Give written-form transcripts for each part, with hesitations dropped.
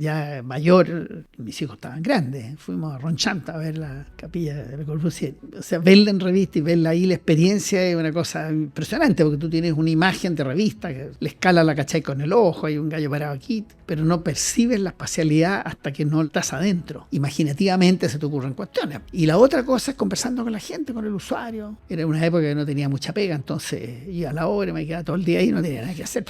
ya mayor, mis hijos estaban grandes, fuimos a Ronchanta a ver la capilla de Le Corbusier. O sea, verla en revista y verla ahí, la experiencia es una cosa impresionante, porque tú tienes una imagen de revista, que la escala la cachai con el ojo, hay un gallo parado aquí, pero no percibes la espacialidad hasta que no estás adentro. Imaginativamente se te ocurren cuestiones. Y la otra cosa es conversando con la gente, con el usuario. Era una época que no tenía mucha pega, entonces iba a la hora y me quedaba todo el día ahí y no tenía nada que hacer.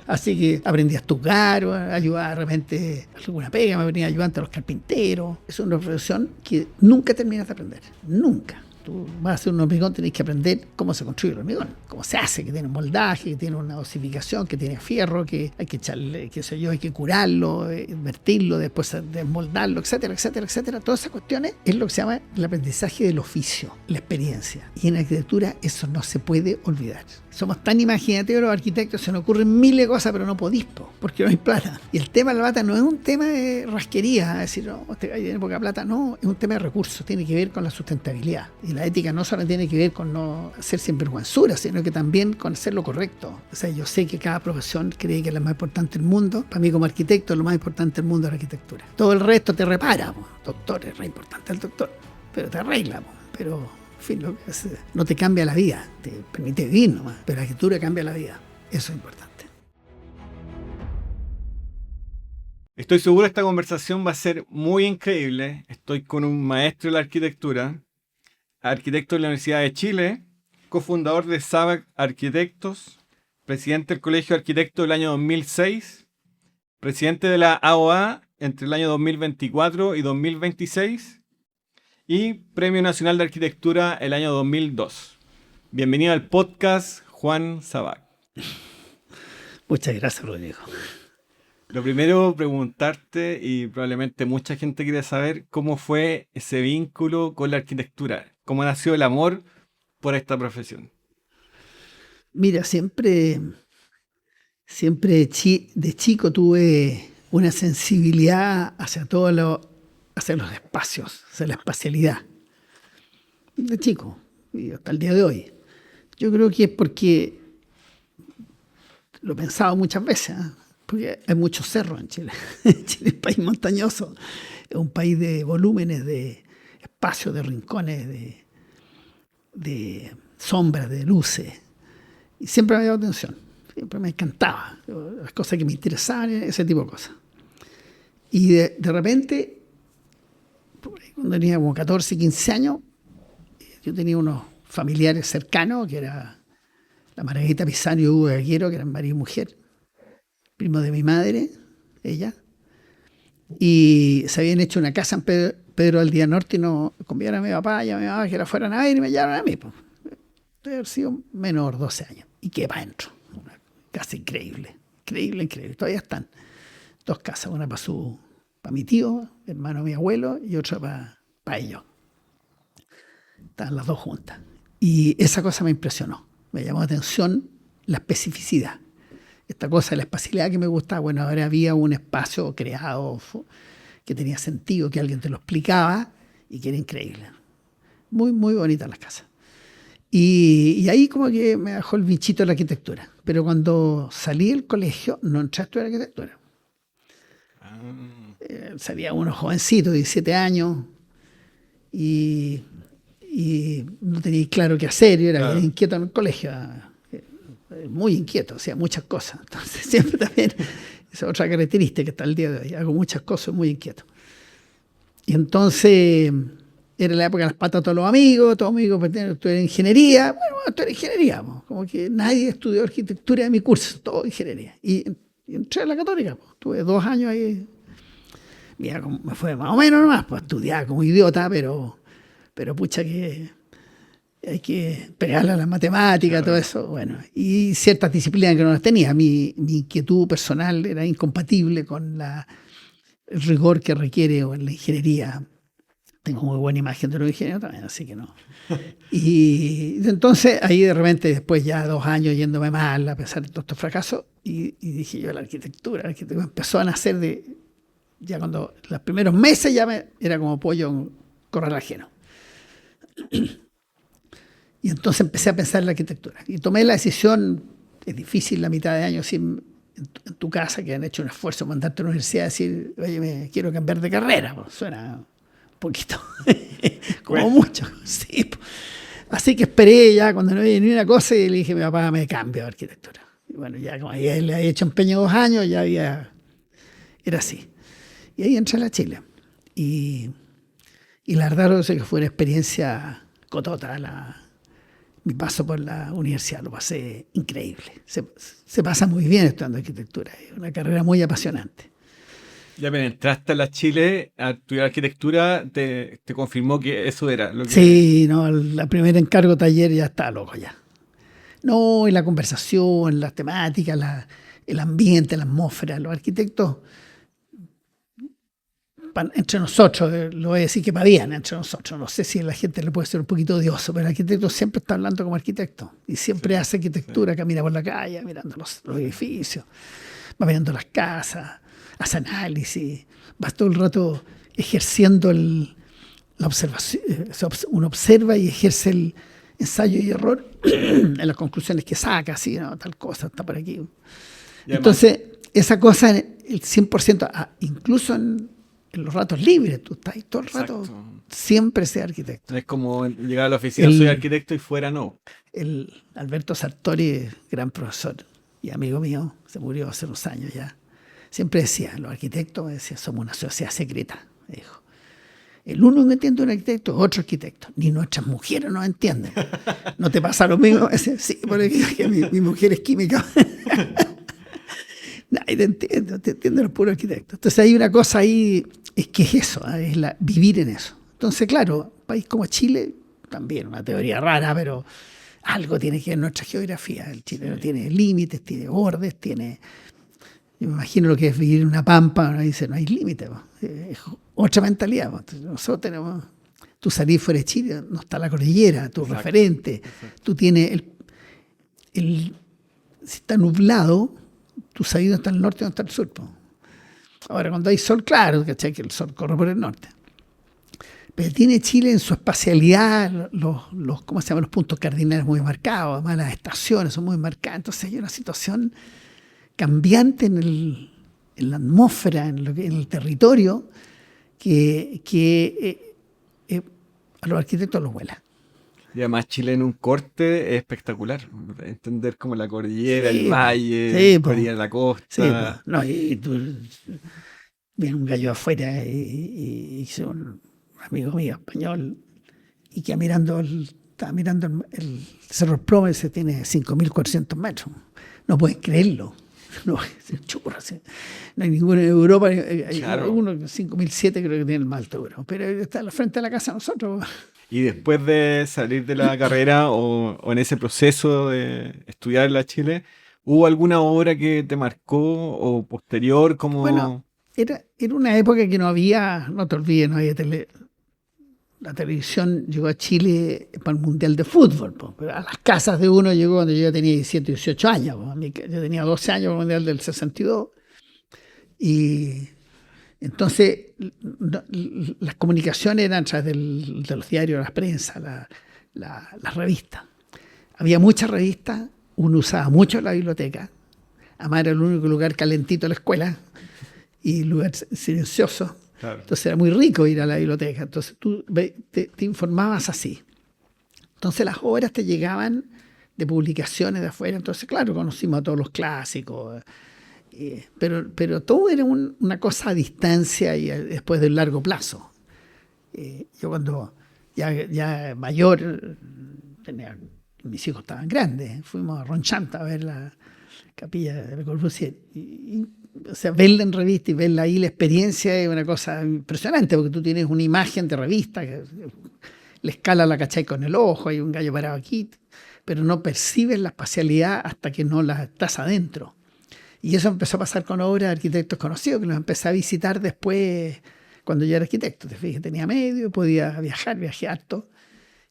Así que aprendí a estucar, ayudaba de repente a alguna pega, me venía ayudante a los carpinteros. Es una profesión que nunca terminas de aprender, nunca. Tú vas a hacer un hormigón, tenés que aprender cómo se construye el hormigón, cómo se hace, que tiene un moldaje, que tiene una osificación, que tiene fierro, que hay que echarle, qué sé yo, hay que curarlo, invertirlo, después desmoldarlo, etcétera, etcétera, etcétera. Todas esas cuestiones es lo que se llama el aprendizaje del oficio, la experiencia. Y en arquitectura eso no se puede olvidar. Somos tan imaginativos los arquitectos, se nos ocurren miles de cosas, pero no podís, porque no hay plata. Y el tema de la plata no es un tema de rasquería, es decir, no, este gallo tiene poca plata, no, es un tema de recursos, tiene que ver con la sustentabilidad. Y la ética no solo tiene que ver con no hacer sinvergüenzura, sino que también con hacer lo correcto. O sea, yo sé que cada profesión cree que es la más importante del mundo. Para mí como arquitecto, lo más importante del mundo es la arquitectura. Todo el resto te repara, doctor, es re importante el doctor, pero te arregla, pero... En fin, no te cambia la vida, te permite vivir nomás, pero la arquitectura cambia la vida. Eso es importante. Estoy seguro que esta conversación va a ser muy increíble. Estoy con un maestro de la arquitectura, arquitecto de la Universidad de Chile, cofundador de SABAC Arquitectos, presidente del Colegio de Arquitectos del año 2006, presidente de la AOA entre el año 2024 y 2026, y Premio Nacional de Arquitectura el año 2002. Bienvenido al podcast, Juan Sabac. Muchas gracias, Rodrigo. Lo primero, preguntarte, y probablemente mucha gente quiere saber, cómo fue ese vínculo con la arquitectura. ¿Cómo nació el amor por esta profesión? Mira, siempre de chico tuve una sensibilidad hacia hacia los espacios, hacia la espacialidad. De chico, y hasta el día de hoy. Yo creo que es porque lo he pensado muchas veces, ¿eh? Porque hay muchos cerros en Chile. Chile es un país montañoso, es un país de volúmenes, de espacios, de rincones, de sombras, de luces. Y siempre me ha dado atención, siempre me encantaba, las cosas que me interesaban, ese tipo de cosas. Y de repente, cuando tenía como 14, 15 años, yo tenía unos familiares cercanos, que era la Margarita Pizano y Hugo Gaguero, que eran marido y mujer, primo de mi madre, ella, y se habían hecho una casa en Pedro del Día Norte y no convidaron a mi papá y a mi mamá que la fueran a ver y me llamaron a mí. Pues. Debe haber sido menor, 12 años. Y quedé para adentro. Una casa increíble, increíble. Todavía están 2 casas, una para mi tío, hermano de mi abuelo, y otra para ellos. Estaban las 2 juntas. Y esa cosa me impresionó. Me llamó la atención la especificidad. Esta cosa de la espacialidad que me gustaba. Bueno, ahora había un espacio creado que tenía sentido, que alguien te lo explicaba y que era increíble. Muy, muy bonitas las casas. Y ahí como que me dejó el bichito de la arquitectura. Pero cuando salí del colegio, no entré a estudiar arquitectura. Salía uno jovencito, 17 años, y no tenía claro qué hacer. Yo era bien inquieto en el colegio. Muy inquieto, hacía muchas cosas. Entonces siempre también, esa es otra característica que está el día de hoy, hago muchas cosas muy inquieto. Y entonces era la época de las patas a todos amigos estudiar ingeniería. Bueno, estudiar ingeniería, como que nadie estudió arquitectura en mi curso, todo ingeniería. Y entré a la Católica, tuve 2 años ahí. Mira, me fue más o menos nomás, pues estudiar como idiota, pero pucha que hay que pegarle a las matemáticas, todo eso, bueno, y ciertas disciplinas que no las tenía. Mi inquietud personal era incompatible con el rigor que requiere en la ingeniería. Tengo muy buena imagen de los ingenieros también, así que no. Y entonces ahí de repente, después ya 2 años yéndome mal, a pesar de todos estos fracasos, y dije yo, la arquitectura empezó a nacer ya cuando los primeros meses ya era como pollo en corral ajeno. Y entonces empecé a pensar en la arquitectura. Y tomé la decisión, es difícil la mitad de año sin en tu casa que han hecho un esfuerzo por mandarte a la universidad a decir, oye, me quiero cambiar de carrera. Pues suena un poquito, como Bueno. mucho. Sí, pues. Así que esperé ya cuando no había ni una cosa y le dije a mi papá, me cambio a arquitectura. Y bueno, ya como ahí le había hecho empeño 2 años, ya era así. Y ahí entré a la Chile. Y la verdad lo sé que fue una experiencia cotota. Mi paso por la universidad lo pasé increíble. Se pasa muy bien estudiando arquitectura. Es una carrera muy apasionante. Ya apenas entraste a la Chile a estudiar arquitectura, te confirmó que eso era lo que... Sí, no, la primera encargo taller ya estaba loco ya. No, y la conversación, las temáticas, el ambiente, la atmósfera, los arquitectos, entre nosotros, lo voy a decir que para bien, entre nosotros, no sé si a la gente le puede ser un poquito odioso, pero el arquitecto siempre está hablando como arquitecto y siempre hace arquitectura, camina por la calle, mirando los edificios, va mirando las casas, hace análisis, va todo el rato ejerciendo la observación, uno observa y ejerce el ensayo y error en las conclusiones que saca, así, ¿no? Tal cosa, está por aquí. Entonces, esa cosa, el 100%, incluso en los ratos libres, tú estás ahí todo el rato, siempre ser arquitecto. No es como llegar a la oficina, soy arquitecto y fuera no. El Alberto Sartori, gran profesor y amigo mío, se murió hace unos años ya, siempre decía, los arquitectos, decía, somos una sociedad secreta, me dijo. El uno que entiende un arquitecto es otro arquitecto. Ni nuestras mujeres nos entienden. ¿No te pasa lo mismo? Sí, porque mi mujer es química. Nadie te entiende los puros arquitectos. Entonces hay una cosa ahí, es que es eso, es vivir en eso. Entonces, claro, un país como Chile, también una teoría rara, pero algo tiene que ver nuestra geografía. El chileno tiene límites, tiene bordes, tiene... Yo me imagino lo que es vivir en una pampa, uno dice, no hay límite. Es otra mentalidad. Nosotros tenemos, tú salís fuera de Chile, no está la cordillera, tu referente, tú tienes si está nublado, tú sabes dónde está el norte y dónde está el sur. Ahora, cuando hay sol, claro, ¿cachai? Que el sol corre por el norte. Pero tiene Chile en su espacialidad, ¿cómo se llaman? Los puntos cardinales muy marcados, además las estaciones son muy marcadas. Entonces hay una situación cambiante en la atmósfera, en el territorio, que a los arquitectos los vuela. Y además Chile en un corte es espectacular. Entender como la cordillera, Sí, el valle, sí, la orilla de la costa. Sí, no, y tú viene un gallo afuera y un amigo mío español y que estaba mirando el Cerro Promo, ese tiene 5.400 metros. No puedes creerlo. No, churra, sí. No hay ninguno en Europa, hay uno 5.007 creo que tiene el más alto, pero está al frente de la casa de nosotros. Y después de salir de la carrera o en ese proceso de estudiar en la Chile, ¿hubo alguna obra que te marcó o posterior como...? Bueno, era una época que no había, no te olvides, no había la televisión llegó a Chile para el Mundial de Fútbol, pero a las casas de uno llegó cuando yo ya tenía 17, 18 años. Yo tenía 12 años para el Mundial del 62. Y entonces las comunicaciones eran a través de los diarios, la prensa, las revistas. Había muchas revistas, uno usaba mucho la biblioteca. Además era el único lugar calentito de la escuela y lugar silencioso. Claro. Entonces era muy rico ir a la biblioteca. Entonces tú te informabas así. Entonces las obras te llegaban de publicaciones de afuera. Entonces, claro, conocimos a todos los clásicos. Pero todo era una cosa a distancia y después de un largo plazo. Yo cuando ya mayor, mis hijos estaban grandes, fuimos a Ronchanta a ver la capilla de Le Corbusier. O sea, verla en revista y verla ahí, la experiencia es una cosa impresionante, porque tú tienes una imagen de revista, que la escala la cachai con el ojo, hay un gallo parado aquí, pero no percibes la espacialidad hasta que no la estás adentro. Y eso empezó a pasar con obras de arquitectos conocidos, que los empecé a visitar después, cuando yo era arquitecto. Te fijas, tenía medio, podía viajé harto,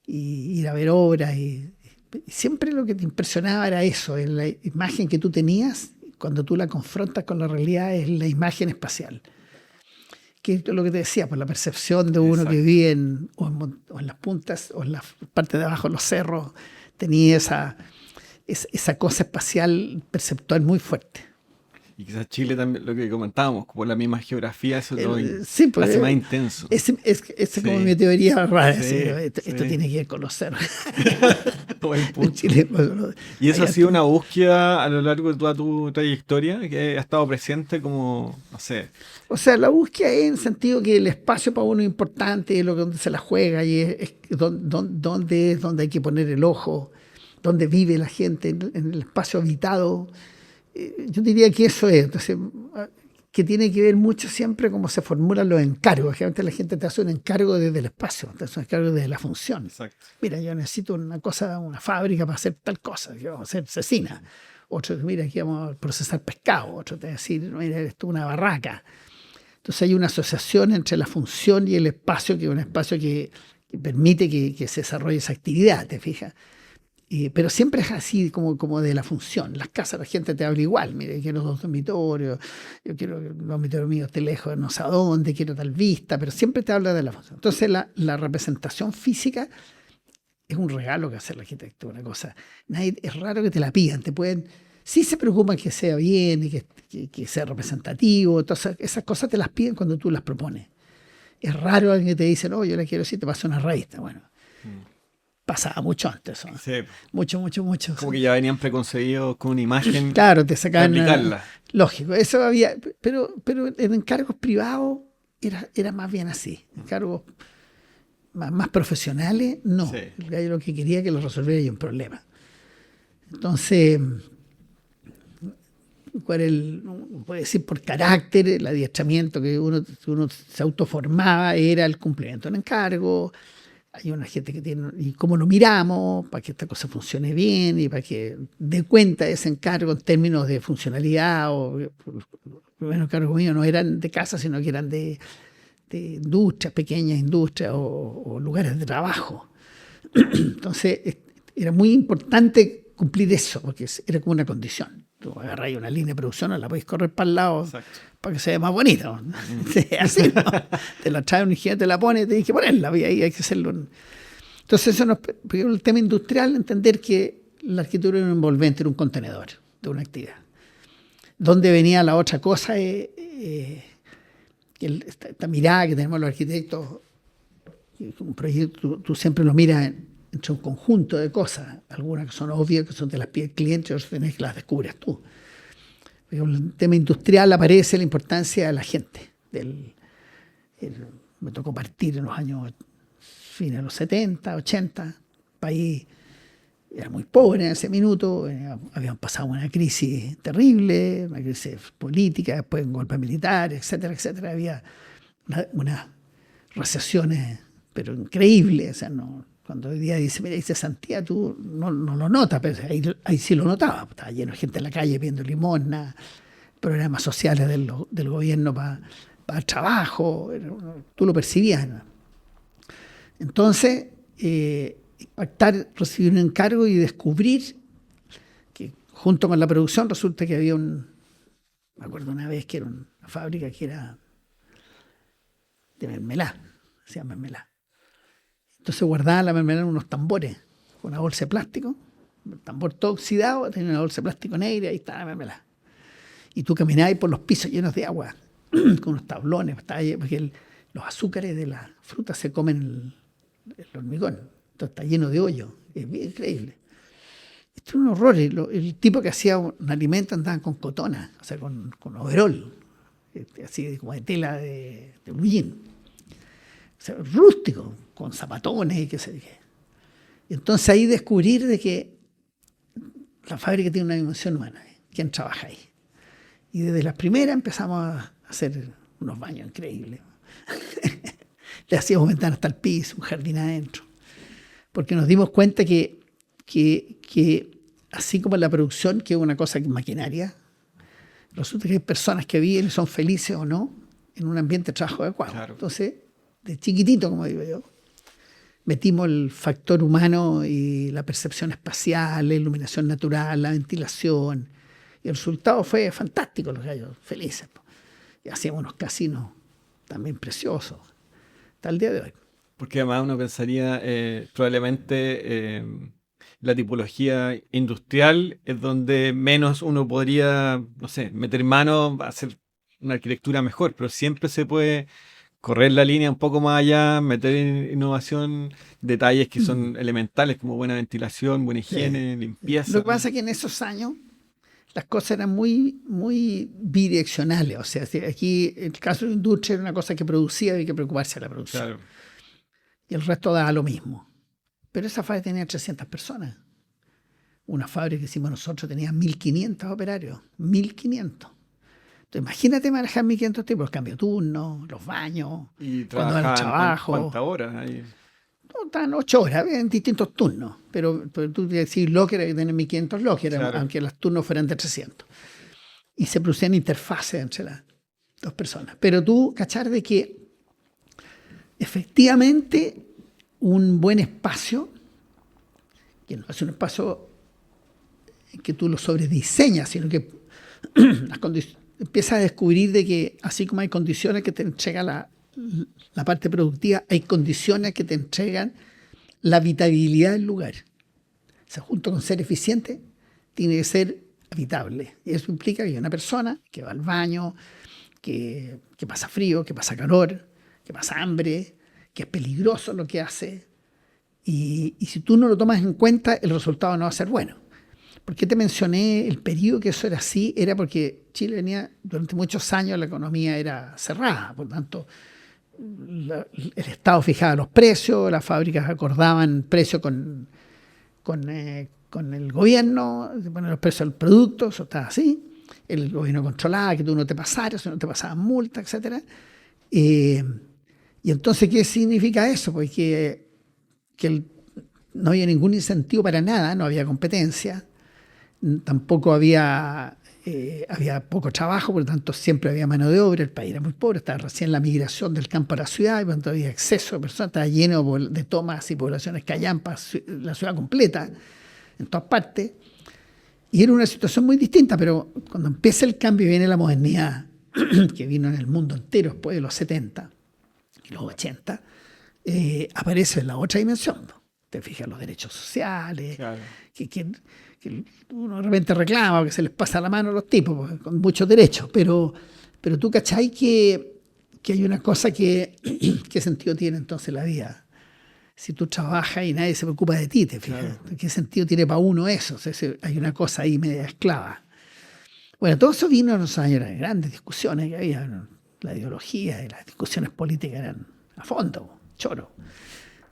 y ir a ver obras. Y siempre lo que te impresionaba era eso, la imagen que tú tenías. Cuando tú la confrontas con la realidad es la imagen espacial. Que es lo que te decía, por la percepción de uno que vive en las puntas o en la parte de abajo de los cerros, tenía esa cosa espacial perceptual muy fuerte. Y quizás Chile también, lo que comentábamos, por la misma geografía, eso lo Sí, pues, hace más intenso. Es como mi teoría rara. Sí, así, esto sí. tiene que ver con los cerros. Buen punto. Chile, Y eso ha allá sido tú- una búsqueda a lo largo de toda tu trayectoria, que ha estado presente como, no sé, O sea, la búsqueda es en el sentido que el espacio para uno es importante, es lo que donde se la juega y es donde hay que poner el ojo, donde vive la gente, en el espacio habitado. Yo diría que eso es. Entonces, que tiene que ver mucho siempre cómo se formulan los encargos. Generalmente la gente te hace un encargo desde el espacio, te hace un encargo desde la función. exacto. Mira, yo necesito una cosa, una fábrica para hacer tal cosa, que vamos a hacer cecina. Otro, mira, aquí vamos a procesar pescado. Otro te va a decir, mira, esto es una barraca. Entonces hay una asociación entre la función y el espacio, que es un espacio que permite que se desarrolle esa actividad, ¿te fijas? Pero siempre es así como de la función. Las casas, la gente te habla igual. Mire, quiero 2 dormitorios, yo quiero que el dormitorio mío esté lejos de no sé a dónde, quiero tal vista, pero siempre te habla de la función. Entonces la representación física es un regalo que hace la arquitectura, una cosa. Es raro que te la pidan, sí se preocupan que sea bien y que sea representativo. Entonces, esas cosas te las piden cuando tú las propones. Es raro alguien que te dice, no, yo la quiero así, te pasa una revista. Bueno, pasaba mucho antes eso. Sí, Mucho. como que ya venían preconcebidos con una imagen Claro, te de sacaban. aplicarla. Lógico, eso había. Pero en encargos privados era más bien así. Encargos más profesionales, no. Sí. El gallo lo que quería que lo resolviera yo un problema. Entonces, ¿cuál puede decir por carácter, el adiestramiento que uno se autoformaba era el cumplimiento del encargo? Hay una gente que tiene, y cómo lo miramos para que esta cosa funcione bien y para que dé cuenta de ese encargo en términos de funcionalidad. Los primeros encargos míos no eran de casa, sino que eran de industrias, pequeñas industrias o lugares de trabajo. Entonces, era muy importante cumplir eso, porque era como una condición. Tú agarras una línea de producción, no la podéis correr para el lado. Exacto. Para que se vea más bonito. Así, ¿no? Te la trae un ingeniero, te la pone, tienes que ponerla, y ahí hay que hacerlo. Entonces, porque el tema industrial, entender que la arquitectura era un envolvente, era un contenedor de una actividad. Donde venía la otra cosa, esta mirada que tenemos los arquitectos, un proyecto, tú siempre lo miras entre un conjunto de cosas, algunas que son obvias, que son de las pies del cliente, otras que las descubres tú. En el tema industrial aparece la importancia de la gente. Me tocó partir en los años fines de los 70, 80. El país era muy pobre en ese minuto. Habían pasado una crisis terrible, una crisis política, después un golpe militar, etcétera, etcétera. Había unas recesiones, pero increíbles. O sea, cuando hoy día dice, mira, dice Santía, tú no lo notas, pero ahí sí lo notaba. Estaba lleno de gente en la calle pidiendo limosna, programas sociales del gobierno para el trabajo, tú lo percibías, ¿no? Entonces, impactar, recibir un encargo y descubrir que junto con la producción resulta que había me acuerdo una vez que era una fábrica que era de mermelada, se llama mermelada. Entonces guardaban la mermelada en unos tambores, con una bolsa de plástico, el tambor todo oxidado, tenía una bolsa de plástico negra y ahí estaba la mermelada. Y tú caminabas por los pisos llenos de agua, con unos tablones, porque los azúcares de la fruta se comen el hormigón, entonces está lleno de hoyo, es bien increíble. Esto es un horror, el tipo que hacía un alimento andaba con cotona, o sea, con overol, así como de tela de blue jean. O sea, rústico, con zapatones y qué sé qué. Entonces ahí descubrir de que la fábrica tiene una dimensión humana, quién trabaja ahí. Y desde las primeras empezamos a hacer unos baños increíbles. Le hacíamos ventanas hasta el piso, un jardín adentro. Porque nos dimos cuenta que así como en la producción, que es una cosa que es maquinaria, resulta que hay personas que viven y son felices o no en un ambiente de trabajo adecuado. Claro. Entonces, de chiquitito, como digo yo, metimos el factor humano y la percepción espacial, la iluminación natural, la ventilación. Y el resultado fue fantástico, los gallos felices. Y hacíamos unos casinos también preciosos, hasta el día de hoy. Porque además uno pensaría, probablemente La tipología industrial es donde menos uno podría, no sé, meter mano a hacer una arquitectura mejor, pero siempre se puede correr la línea un poco más allá, meter en innovación detalles que son elementales como buena ventilación, buena Sí. higiene, Lo limpieza. que pasa es que en esos años las cosas eran muy bidireccionales. O sea, si aquí el caso de la industria era una cosa que producía, había que preocuparse de la producción. Claro. Y el resto daba lo mismo. Pero esa fábrica tenía 300 personas. Una fábrica que hicimos nosotros tenía 1.500 operarios. 1.500. Entonces, imagínate manejar 1.500 tipos, los cambios de turno, los baños, Y cuando van al trabajaban trabajo. cuántas horas ahí. No, estaban 8 horas en distintos turnos. Pero tú decís locker, hay que tener 1.500 locker, Claro. aunque los turnos fueran de 300. Y se producían interfaces entre las dos personas. Pero tú cachar de que efectivamente un buen espacio, que no es un espacio que tú lo sobrediseñas, sino que empiezas a descubrir de que así como hay condiciones que te entregan la parte productiva, hay condiciones que te entregan la habitabilidad del lugar. O sea, junto con ser eficiente, tiene que ser habitable. Y eso implica que hay una persona que va al baño, que pasa frío, que pasa calor, que pasa hambre, que es peligroso lo que hace. Y si tú no lo tomas en cuenta, el resultado no va a ser bueno. ¿Por qué te mencioné el periodo que eso era así? Era porque Chile venía, durante muchos años la economía era cerrada, por lo tanto el Estado fijaba los precios, las fábricas acordaban precios con el gobierno, poner los precios del producto, eso estaba así. El gobierno controlaba que tú no te pasaras, si no te pasaban multas, etc. Y entonces, ¿qué significa eso? Pues que no había ningún incentivo para nada, no había competencia, tampoco había poco trabajo, por lo tanto siempre había mano de obra, el país era muy pobre, estaba recién la migración del campo a la ciudad, y por lo tanto había exceso de personas, estaba lleno de tomas y poblaciones callampas, la ciudad completa, en todas partes. Y era una situación muy distinta, pero cuando empieza el cambio y viene la modernidad, que vino en el mundo entero después de los 70 y los 80, aparece la otra dimensión. Te fijas los derechos sociales, Claro. que uno de repente reclama que se les pasa la mano a los tipos, pues, con muchos derechos, pero tú cachai que hay una cosa ¿qué sentido tiene entonces la vida? Si tú trabajas y nadie se preocupa de ti, te fijas. Claro. ¿Qué sentido tiene para uno eso? O sea, hay una cosa ahí media esclava. Bueno, todo eso vino en los años, eran grandes discusiones que había, ¿no? La ideología y las discusiones políticas eran a fondo, choro,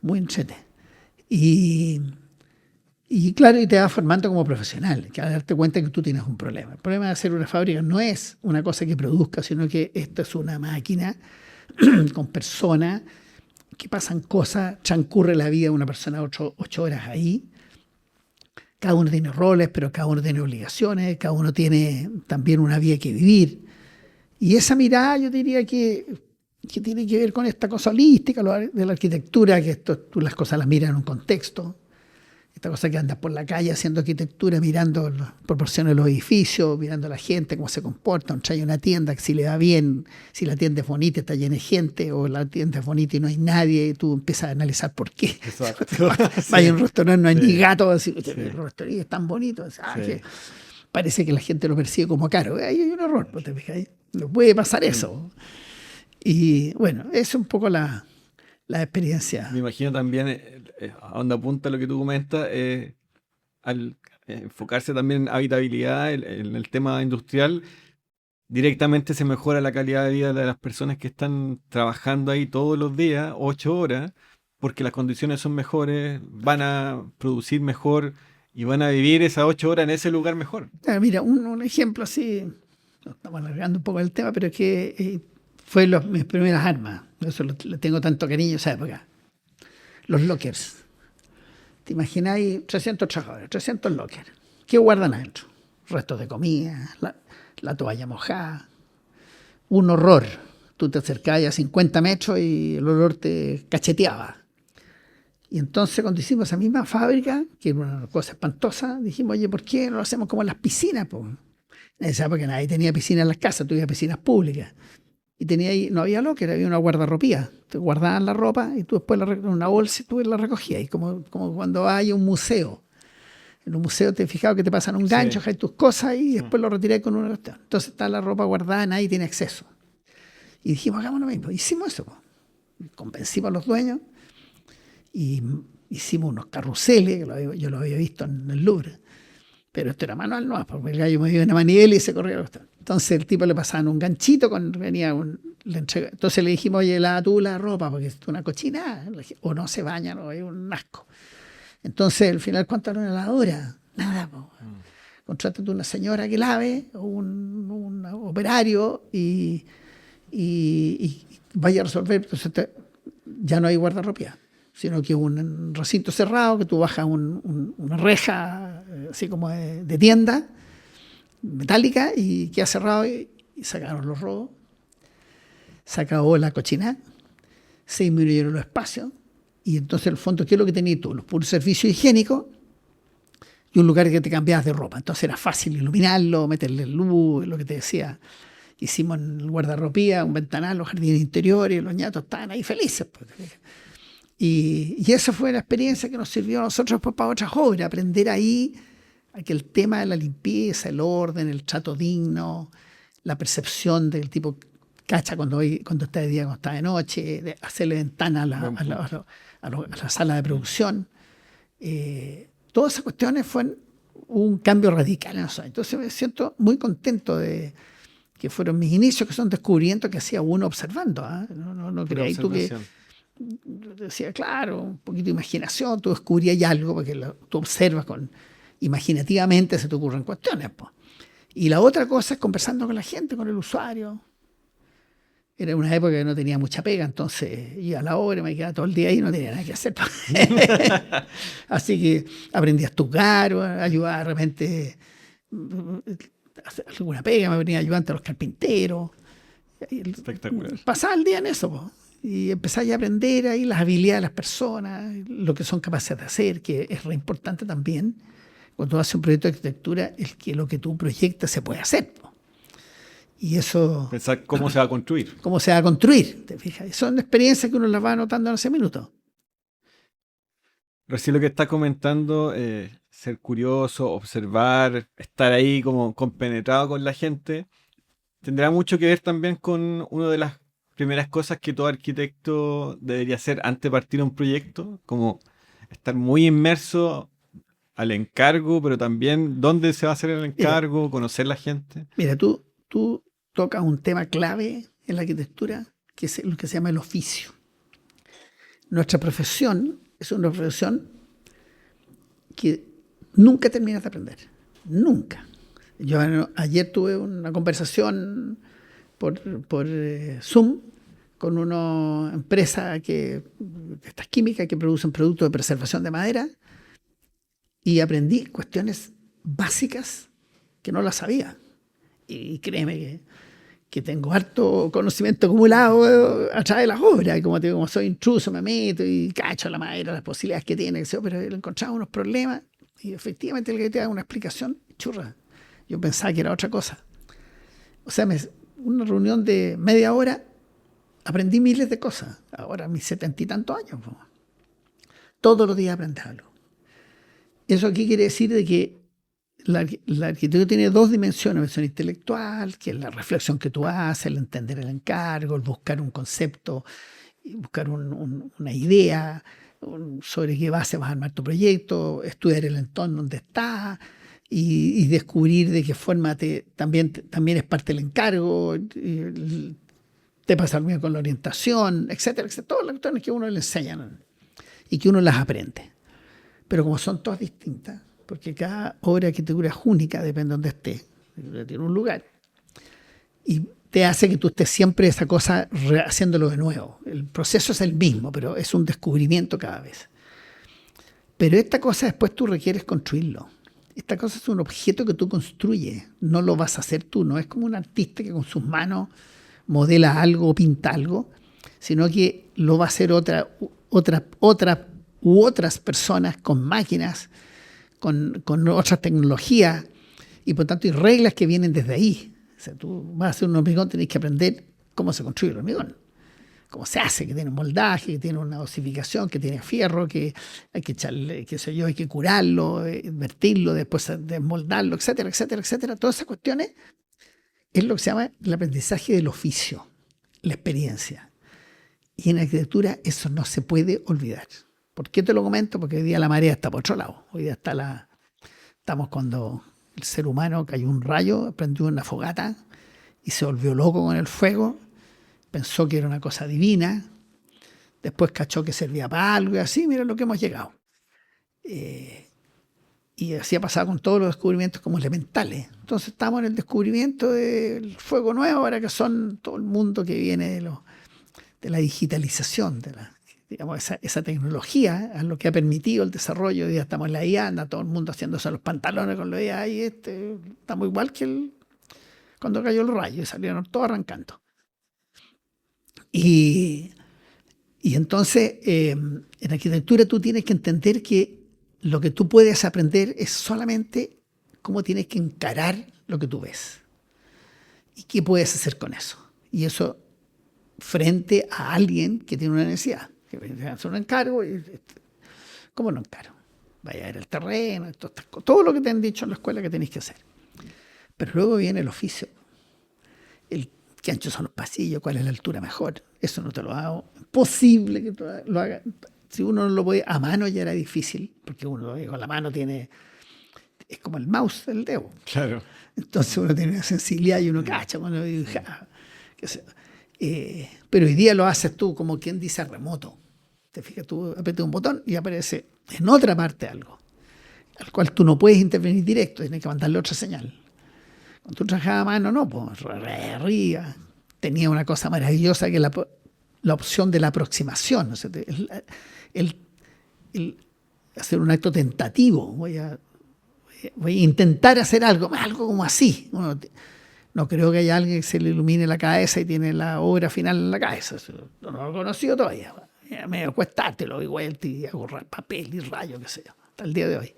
muy entrete. Y claro, y te vas formando como profesional, que al darte cuenta que tú tienes un problema. El problema de hacer una fábrica no es una cosa que produzca, sino que esto es una máquina con personas que pasan cosas, transcurre la vida de una persona 8 horas ahí. Cada uno tiene roles, pero cada uno tiene obligaciones, cada uno tiene también una vida que vivir. Y esa mirada yo diría que tiene que ver con esta cosa holística de la arquitectura, que tú las cosas las miras en un contexto. Esta cosa que andas por la calle haciendo arquitectura, mirando las proporciones de los edificios, mirando a la gente, cómo se comporta, trae una tienda, que si le va bien, si la tienda es bonita, está llena de gente, o la tienda es bonita y no hay nadie, y tú empiezas a analizar por qué. Vaya a un restaurante, no hay ni gato, así, el restaurante es tan bonito, que parece que la gente lo percibe como caro. Ahí hay un error, ¿te fijas? No puede pasar eso. Y bueno, es un poco la experiencia. Me imagino también, a donde apunta lo que tú comentas, al enfocarse también en habitabilidad, en el tema industrial, directamente se mejora la calidad de vida de las personas que están trabajando ahí todos los días, 8 horas, porque las condiciones son mejores, van a producir mejor y van a vivir esas 8 horas en ese lugar mejor. Mira, un ejemplo así, estamos alargando un poco el tema, pero es que fue mis primeras armas. Por eso le tengo tanto cariño a esa época. Los lockers. ¿Te imagináis 300 trabajadores, 300 lockers? ¿Qué guardan adentro? Restos de comida, la toalla mojada. Un horror. Tú te acercabas a 50 metros y el olor te cacheteaba. Y entonces cuando hicimos esa misma fábrica, que era una cosa espantosa, dijimos, oye, ¿por qué no lo hacemos como en las piscinas? Po? En esa época nadie tenía piscina en las casas, tuviera piscinas públicas. Y tenía ahí, no había locker, había una guardarropía. Te guardaban la ropa y tú después en una bolsa y tú la recogías. Y como cuando hay un museo. En un museo te he fijado que te pasan un gancho, dejas tus cosas y después lo retirás con una cuestión. Entonces está la ropa guardada, nadie tiene acceso. Y dijimos, hagamos lo mismo. Hicimos eso. Convencimos a los dueños y hicimos unos carruseles, que yo lo había visto en el Louvre. Pero esto era manual, no, porque el gallo movía una manivela y se corría la cuestión. Entonces el tipo le pasaban un ganchito, entonces le dijimos, oye, lava tú la ropa, porque es una cochinada, o no se baña, no, es un asco. Entonces, al final, ¿cuánto era una lavadora? Nada, po. Contrátate una señora que lave, o un operario, y vaya a resolver. Entonces, ya no hay guardarropía, sino que un recinto cerrado, que tú bajas una reja, así como de tienda, metálica, y queda cerrado, y sacaron los robos, se acabó la cochinada, se disminuyeron los espacios, y entonces, en el fondo, ¿qué es lo que tenías tú? Los puros servicios higiénicos y un lugar que te cambiabas de ropa. Entonces era fácil iluminarlo, meterle luz, lo que te decía. Hicimos en el guardarropía, un ventanal, los jardines interiores, los ñatos estaban ahí felices. Y esa fue la experiencia que nos sirvió a nosotros para otras obras, aprender ahí a que el tema de la limpieza, el orden, el trato digno, la percepción del tipo cacha cuando está de día, cuando está de noche, de hacerle ventana a la sala de producción. Todas esas cuestiones fueron un cambio radical en nosotros. Entonces me siento muy contento de que fueron mis inicios, que son descubrimientos que hacía uno observando. No creáis tú que... Decía, claro, un poquito de imaginación, tú descubrías algo, porque tú observas imaginativamente, se te ocurren cuestiones. Y la otra cosa es conversando con la gente, con el usuario. Era una época que no tenía mucha pega, entonces iba a la obra, me quedaba todo el día ahí y no tenía nada que hacer. Así que aprendí a estucar, ayudaba de repente a hacer alguna pega, me venía ayudante a los carpinteros. Espectacular. Pasaba el día en eso, po. Y empecé a aprender ahí las habilidades de las personas, lo que son capaces de hacer, que es re importante también. Cuando haces un proyecto de arquitectura, es que lo que tú proyectas se puede hacer, po. Y eso... Pensar cómo se va a construir. Cómo se va a construir, ¿te fijas? Son experiencias que uno las va anotando en ese minuto. Recién lo que está comentando, ser curioso, observar, estar ahí como compenetrado con la gente, tendrá mucho que ver también con una de las primeras cosas que todo arquitecto debería hacer antes de partir un proyecto, como estar muy inmerso al encargo, pero también dónde se va a hacer el encargo, conocer la gente. Mira, tú tocas un tema clave en la arquitectura, que es lo que se llama el oficio. Nuestra profesión es una profesión que nunca terminas de aprender. Nunca. Yo ayer tuve una conversación por Zoom con una empresa de estas químicas que producen productos de preservación de madera, y aprendí cuestiones básicas que no las sabía. Y créeme que tengo harto conocimiento acumulado a través de las obras. Y como soy intruso, me meto y cacho la madera, las posibilidades que tiene, pero he encontrado unos problemas y efectivamente el que te da una explicación, churra. Yo pensaba que era otra cosa. O sea, una reunión de media hora, aprendí miles de cosas. Ahora, mis 70 y tantos años. Todos los días aprendí algo. Eso aquí quiere decir de que la arquitectura tiene dos dimensiones: la dimensión intelectual, que es la reflexión que tú haces, el entender el encargo, el buscar un concepto, buscar una idea sobre qué base vas a armar tu proyecto, estudiar el entorno donde estás y descubrir de qué forma también es parte del encargo, te pasa lo mismo con la orientación, etcétera, etcétera. Todas las cuestiones que uno le enseñan y que uno las aprende. Pero como son todas distintas, porque cada obra de arquitectura es única, depende de donde esté, tiene un lugar, y te hace que tú estés siempre esa cosa haciéndolo de nuevo. El proceso es el mismo, pero es un descubrimiento cada vez. Pero esta cosa después tú requieres construirlo. Esta cosa es un objeto que tú construyes, no lo vas a hacer tú, no es como un artista que con sus manos modela algo o pinta algo, sino que lo va a hacer otras personas con máquinas, con otras tecnologías, y por tanto hay reglas que vienen desde ahí. O sea, tú vas a hacer un hormigón, tenés que aprender cómo se construye el hormigón, cómo se hace, que tiene un moldaje, que tiene una dosificación, que tiene fierro, que hay que echarle, qué sé yo, hay que curarlo, invertirlo, después desmoldarlo, etcétera, etcétera, etcétera. Todas esas cuestiones es lo que se llama el aprendizaje del oficio, la experiencia. Y en arquitectura eso no se puede olvidar. ¿Por qué te lo comento? Porque hoy día la marea está por otro lado. Hoy día estamos cuando el ser humano cayó un rayo, prendió una fogata y se volvió loco con el fuego, pensó que era una cosa divina, después cachó que servía para algo y así, mira lo que hemos llegado. Y así ha pasado con todos los descubrimientos como elementales. Entonces estamos en el descubrimiento del fuego nuevo, ahora que son todo el mundo que viene de la digitalización, digamos, esa tecnología, es lo que ha permitido el desarrollo. Ya estamos en la IA, anda todo el mundo haciéndose los pantalones con la IA y estamos igual que cuando cayó el rayo y salieron todos arrancando. Y entonces en arquitectura tú tienes que entender que lo que tú puedes aprender es solamente cómo tienes que encarar lo que tú ves y qué puedes hacer con eso. Y eso frente a alguien que tiene una necesidad, que viene a hacer un encargo. ¿Cómo lo encaro? Vaya a ver el terreno, todo lo que te han dicho en la escuela que tenéis que hacer. Pero luego viene el oficio. Qué anchos son los pasillos, cuál es la altura mejor. Eso no te lo hago. Imposible que tú lo hagas. Si uno no lo puede a mano ya era difícil, porque uno con la mano es como el mouse del dedo. Claro. Entonces uno tiene una sensibilidad y uno cacha cuando dibuja. Pero hoy día lo haces tú como quien dice remoto. Te fijas, tú aprietas un botón y aparece en otra parte algo, al cual tú no puedes intervenir directo, tienes que mandarle otra señal. Cuando tú trabajabas a mano, no, pues arriba. Tenía una cosa maravillosa que es la opción de la aproximación. O sea, el hacer un acto tentativo. Voy a intentar hacer algo como así. No creo que haya alguien que se le ilumine la cabeza y tiene la obra final en la cabeza. No lo he conocido todavía. Me cuesta, te lo doy vuelta y hago papel y rayo, qué sé yo, hasta el día de hoy.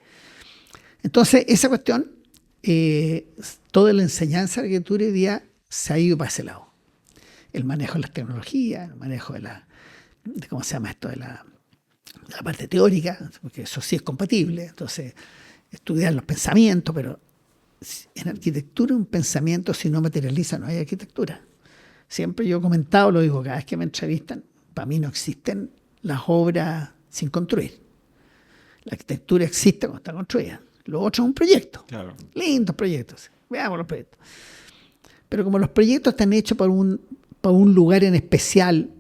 Entonces, esa cuestión, toda la enseñanza de arquitectura hoy día se ha ido para ese lado. El manejo de las tecnologías, el manejo de ¿cómo se llama esto? De la parte teórica, porque eso sí es compatible. Entonces, estudiar los pensamientos, pero en arquitectura un pensamiento si no materializa no hay arquitectura. Siempre yo he comentado, lo digo cada vez que me entrevistan, para mí no existen las obras sin construir. La arquitectura existe cuando está construida. Lo otro es un proyecto. Claro. Lindos proyectos. Veamos los proyectos. Pero como los proyectos están hechos para un lugar en especial,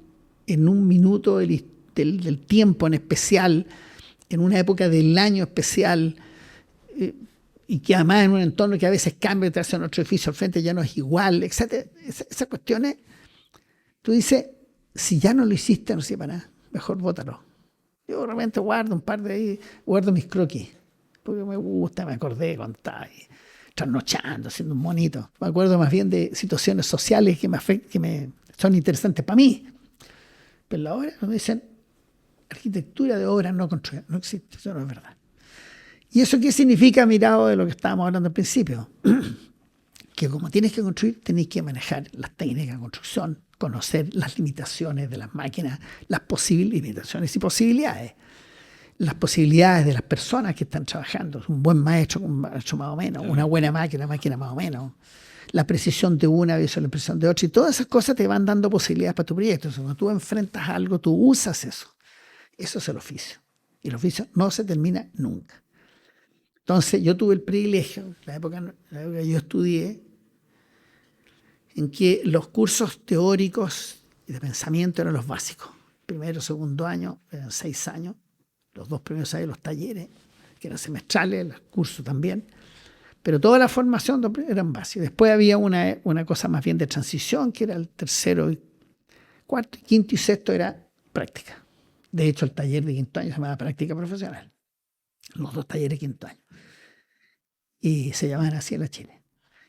en un minuto del tiempo en especial, en una época del año especial, y que además en un entorno que a veces cambia, te hacen otro edificio al frente, ya no es igual, etc. Esas cuestiones, tú dices, si ya no lo hiciste, no sirve para nada, mejor bótalo. Yo realmente guardo un par de ahí, guardo mis croquis, porque me gusta, me acordé cuando estaba ahí, trasnochando, haciendo un monito. Me acuerdo más bien de situaciones sociales que son interesantes para mí. Pero la obra nos dicen, arquitectura de obras no construidas, no existe, eso no es verdad. ¿Y eso qué significa, mirado de lo que estábamos hablando al principio? Que como tienes que construir, tenés que manejar las técnicas de construcción, conocer las limitaciones de las máquinas, las limitaciones y posibilidades. Las posibilidades de las personas que están trabajando. Un buen maestro, un maestro más o menos, una buena máquina más o menos. La precisión de una versus la precisión de otra. Y todas esas cosas te van dando posibilidades para tu proyecto. Entonces, cuando tú enfrentas algo, tú usas eso. Eso es el oficio. Y el oficio no se termina nunca. Entonces yo tuve el privilegio, la época que yo estudié, en que los cursos teóricos y de pensamiento eran los básicos. Primero, segundo año, eran 6 años. Los 2 primeros años los talleres, que eran semestrales, los cursos también. Pero toda la formación eran básicos. Después había una cosa más bien de transición, que era el tercero, cuarto, quinto y sexto era práctica. De hecho, el taller de quinto año se llamaba práctica profesional. Los 2 talleres de quinto año. Y se llamaban así en la Chile.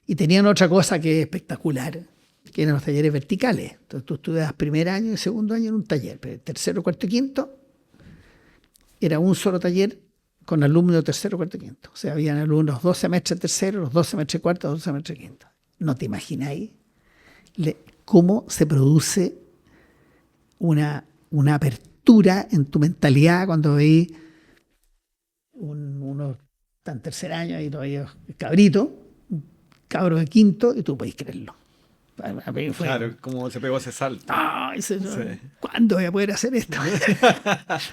Y tenían otra cosa que es espectacular, que eran los talleres verticales. Entonces tú estudiabas primer año y segundo año en un taller, pero tercero, cuarto y quinto era un solo taller con alumnos de tercero, cuarto y quinto. O sea, habían alumnos 2 semestres tercero, los 2 semestres cuarto, 2 semestres quinto. No te imagináis cómo se produce una apertura en tu mentalidad cuando veis uno está en tercer año y todavía es cabrito, un cabro de quinto, y tú podéis creerlo. Claro, como se pegó ese salto. Ay, señor, ¿cuándo voy a poder hacer esto?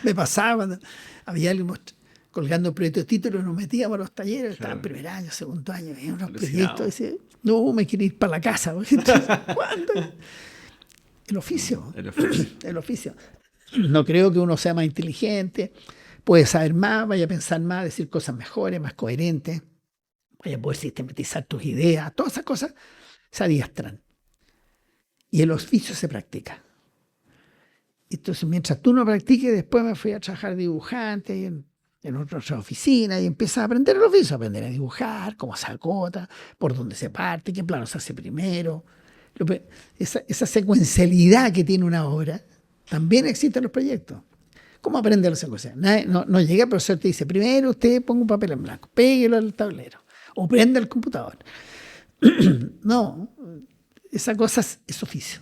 Me pasaba cuando había alguien colgando proyectos de título, nos metíamos a los talleres, estaba en primer año, segundo año, veía unos proyectos, y decía, no, me quiero ir para la casa. ¿Cuándo? El oficio. El oficio. No creo que uno sea más inteligente, puede saber más, vaya a pensar más, decir cosas mejores, más coherentes, vaya a poder sistematizar tus ideas, todas esas cosas se adiestran. Y el oficio se practica. Entonces, mientras tú no practiques, después me fui a trabajar dibujante en otras oficinas y empiezas a aprender el oficio, a aprender a dibujar, cómo se acota, por dónde se parte, qué plano se hace primero. Esa secuencialidad que tiene una obra también existe en los proyectos. ¿Cómo aprende la secuencia? No llega el profesor y te dice, primero usted ponga un papel en blanco, péguelo al tablero o prenda el computador. No, esa cosa es oficio.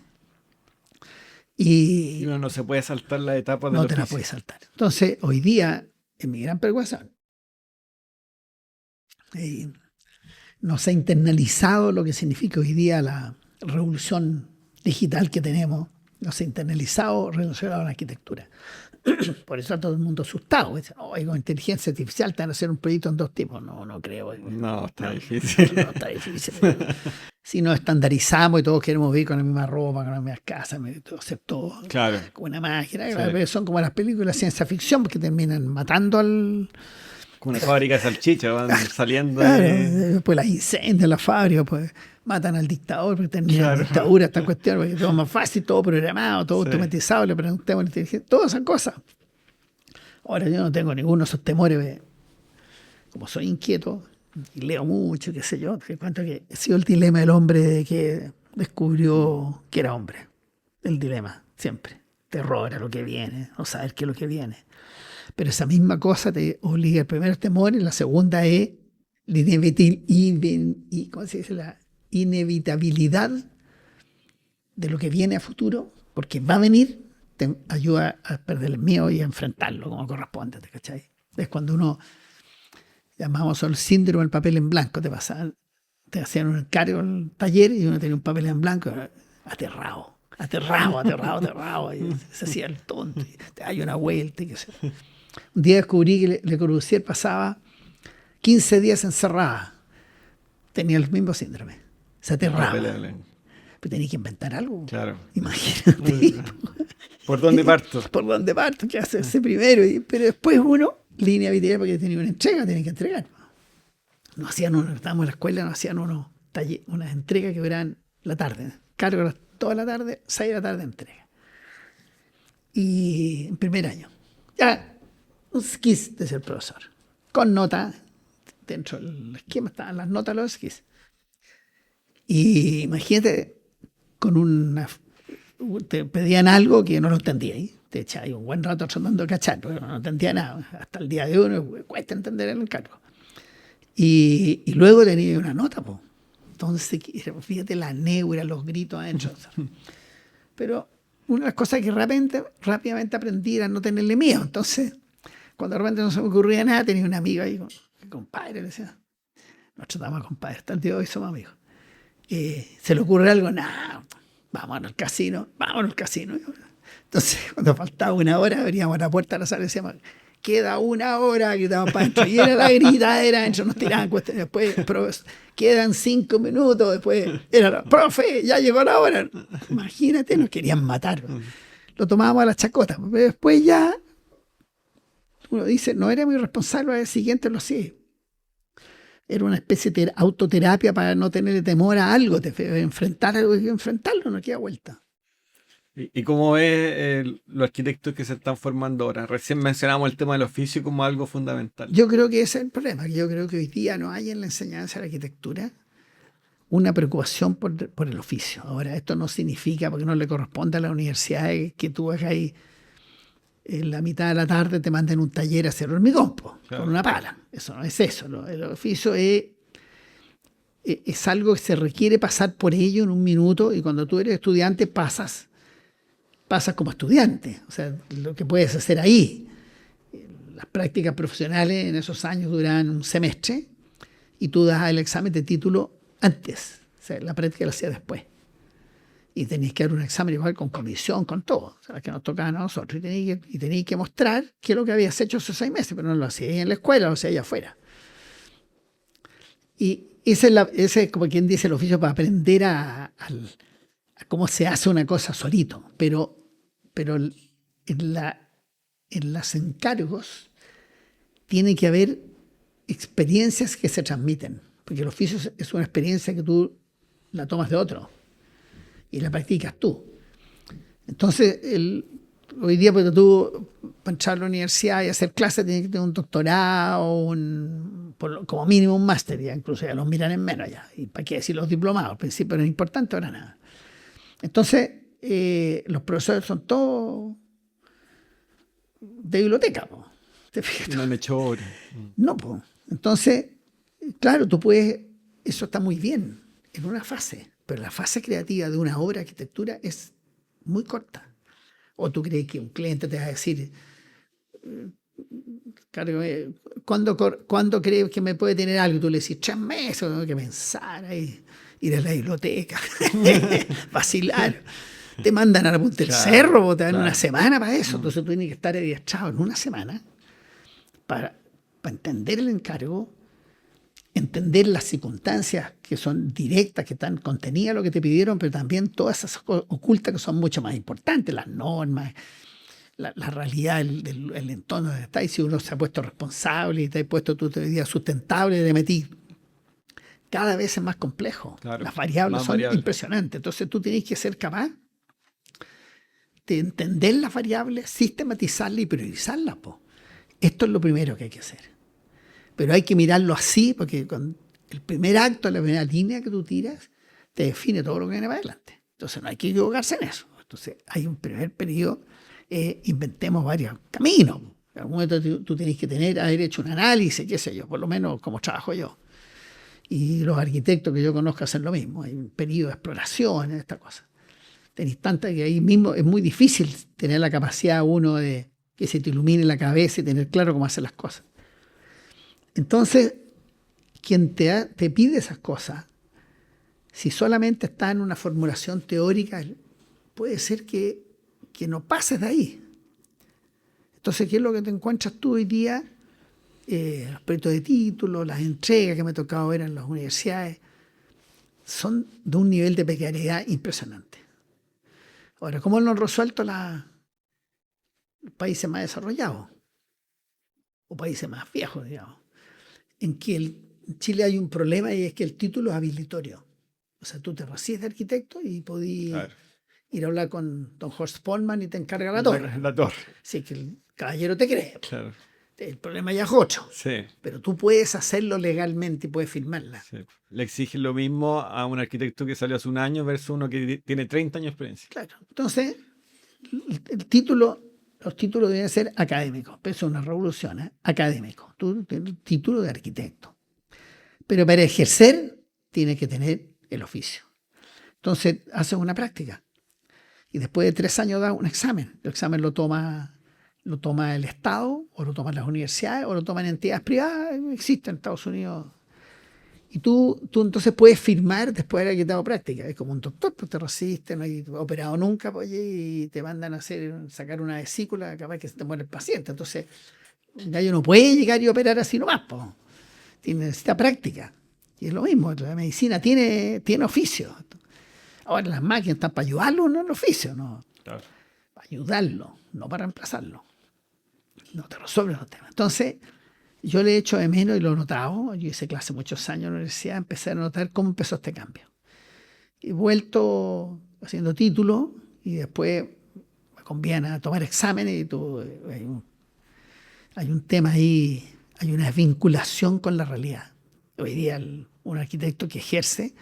Y uno no se puede saltar la etapa del no oficio. te la puedes saltar. Entonces, hoy día, en mi gran preocupación, no se ha internalizado lo que significa hoy día la revolución digital que tenemos, no se ha internalizado relacionado a la arquitectura. Por eso está todo el mundo asustado. Con inteligencia artificial te van a hacer un proyecto en 2 tipos. No creo. No, está difícil. No, está difícil. Si nos estandarizamos y todos queremos vivir con la misma ropa, con las mismas casas, hacer todo con una máquina. Sí. Son como las películas de ciencia ficción que terminan matando al... Como una fábrica de salchichas, van saliendo. Claro, después las incendios, las fábricas, pues matan al dictador, porque termina la dictadura, esta cuestión, porque todo es más fácil, todo programado, todo automatizado, le preguntamos a la inteligencia, todas esas cosas. Ahora yo no tengo ninguno de esos temores, como soy inquieto y leo mucho, qué sé yo, te cuento que ha sido el dilema del hombre que descubrió que era hombre. El dilema, siempre. Terror a lo que viene, no saber qué es lo que viene. Pero esa misma cosa te obliga, el primer temor, y la segunda es la inevitabilidad de lo que viene a futuro, porque va a venir, te ayuda a perder el miedo y a enfrentarlo como corresponde, ¿cachai? Es cuando uno, llamamos el síndrome del papel en blanco, te hacían un encargo en el taller y uno tenía un papel en blanco, aterrado, y se hacía el tonto, y te da una vuelta, y qué sé. Un día descubrí que Le Corbusier pasaba 15 días encerrada. Tenía el mismo síndrome. Se aterraba. Pero tenía que inventar algo. Claro. Imagínate. ¿Por dónde parto? ¿Por dónde parto? ¿Qué hacerse primero? Pero después uno, línea vital, porque tenía una entrega, tenía que entregar. No hacían estábamos en la escuela, no hacían unas entregas que duraban la tarde. Cargo toda la tarde, 6 de la tarde entrega. Y en primer año. Ya. Un skis, decía el profesor, con nota, dentro del esquema estaban las notas de los skis. Y imagínate, te pedían algo que no lo entendía, ¿eh? Te echabas un buen rato tratando de cachar, pero no entendía nada. Hasta el día de hoy cuesta entender el encargo. Y luego tenía una nota, pues. Entonces, fíjate la neura, los gritos adentro. Pero una de las cosas que rápidamente aprendí era no tenerle miedo. Entonces, cuando de repente no se me ocurría nada, tenía un amigo ahí, compadre, le decía, nos tratamos de compadre, hasta el día de hoy somos amigos. ¿Se le ocurre algo? Nada, vámonos al casino. Entonces, cuando faltaba una hora, abríamos la puerta de la sala y decíamos, queda una hora, gritábamos para adentro. Y era la gritadera, adentro nos tiraban cuestiones. Después, quedan 5 minutos, después era, profe, ya llegó la hora. Imagínate, nos querían matar. Lo tomábamos a la chacota, pero después ya uno dice, no era muy responsable, al siguiente lo hacía. Era una especie de autoterapia para no tener temor a algo, enfrentar algo y enfrentarlo, no queda vuelta. ¿Y cómo ves los arquitectos que se están formando ahora? Recién mencionamos el tema del oficio como algo fundamental. Yo creo que ese es el problema. Yo creo que hoy día no hay en la enseñanza de la arquitectura una preocupación por el oficio. Ahora, esto no significa, porque no le corresponde a la universidad que tú hagas ahí en la mitad de la tarde te manden un taller a hacer hormigón, claro, con una pala. Eso no es eso, ¿no? El oficio es algo que se requiere pasar por ello en un minuto, y cuando tú eres estudiante pasas pasas como estudiante, o sea, lo que puedes hacer ahí. Las prácticas profesionales en esos años duran un semestre y tú das el examen de título antes, o sea, la práctica la hacías después. Y tenéis que dar un examen igual con comisión, con todo, o sea, que nos tocaba a nosotros. Y tenéis que mostrar qué es lo que habías hecho esos 6 meses, pero no lo hacías en la escuela, lo hacías allá afuera. Y ese es como quien dice el oficio para aprender a cómo se hace una cosa solito. Pero en los encargos tiene que haber experiencias que se transmiten, porque el oficio es una experiencia que tú la tomas de otro y la practicas tú. Entonces, hoy día, porque tú, para entrar a la universidad y hacer clases, tienes que tener un doctorado, como mínimo un máster, ya incluso ya los miran en menos ya. ¿Y para qué decir los diplomados? Al principio era importante, ahora nada. Entonces, los profesores son todos de biblioteca, po. ¿Te fijas? No han hecho obra. No, pues. Entonces, claro, tú puedes, eso está muy bien en una fase, pero la fase creativa de una obra de arquitectura es muy corta. O tú crees que un cliente te va a decir, ¿cuándo crees que me puede tener algo? Y tú le decís, 3 meses, tengo que pensar ahí, ir a la biblioteca, vacilar. Te mandan a la punta del cerro, te dan una semana para eso. Entonces tú tienes que estar adiestrado en una semana para entender el encargo, entender las circunstancias que son directas, que están contenidas lo que te pidieron, pero también todas esas cosas ocultas que son mucho más importantes, las normas, la realidad, el entorno donde está. Y si uno se ha puesto responsable y te has puesto tu vida sustentable, de metí, cada vez es más complejo. Claro, las variables son impresionantes. Entonces tú tienes que ser capaz de entender las variables, sistematizarlas y priorizarlas. Esto es lo primero que hay que hacer. Pero hay que mirarlo así, porque con el primer acto, la primera línea que tú tiras, te define todo lo que viene para adelante. Entonces no hay que equivocarse en eso. Entonces hay un primer periodo, inventemos varios caminos. En algún momento tú tienes que haber hecho un análisis, qué sé yo, por lo menos como trabajo yo. Y los arquitectos que yo conozco hacen lo mismo. Hay un periodo de exploración en esta cosa. Tenéis tantas que ahí mismo es muy difícil tener la capacidad uno de que se te ilumine la cabeza y tener claro cómo hacer las cosas. Entonces, quien te pide esas cosas, si solamente está en una formulación teórica, puede ser que no pases de ahí. Entonces, ¿qué es lo que te encuentras tú hoy día? Los proyectos de título, las entregas que me ha tocado ver en las universidades, son de un nivel de precariedad impresionante. Ahora, ¿cómo lo han resuelto los países más desarrollados? O países más viejos, digamos. En que en Chile hay un problema y es que el título es habilitorio. O sea, tú te recibes de arquitecto y podías ir a hablar con don Horst Polman y te encarga la torre. La torre. Sí, que el caballero te cree. Claro. El problema ya es otro. Sí. Pero tú puedes hacerlo legalmente y puedes firmarla. Sí. Le exigen lo mismo a un arquitecto que salió hace un año versus uno que tiene 30 años de experiencia. Claro. Entonces, los títulos deben ser académicos. Eso es una revolución, académico. Tú tienes el título de arquitecto. Pero para ejercer, tienes que tener el oficio. Entonces, haces una práctica. Y después de 3 años das un examen. El examen lo toma el Estado, o lo toman las universidades, o lo toman entidades privadas. Existen en Estados Unidos. Y tú entonces puedes firmar después de haber quitado práctica. Es como un doctor, pues te recibiste, no hay operado nunca, pues, y te mandan a sacar una vesícula, capaz que se te muere el paciente. Entonces, el gallo no puede llegar y operar así nomás, pues. Necesita práctica. Y es lo mismo, la medicina tiene oficio. Ahora las máquinas están para ayudarlo, no en el oficio, no. Claro. Para ayudarlo, no para reemplazarlo. No te resuelve los temas. Entonces, yo le he hecho de menos y lo he notado. Yo hice clase muchos años en la universidad, empecé a notar cómo empezó este cambio. He vuelto haciendo títulos y después me conviene a tomar exámenes y hay un tema ahí, hay una vinculación con la realidad. Hoy día un arquitecto que ejerce,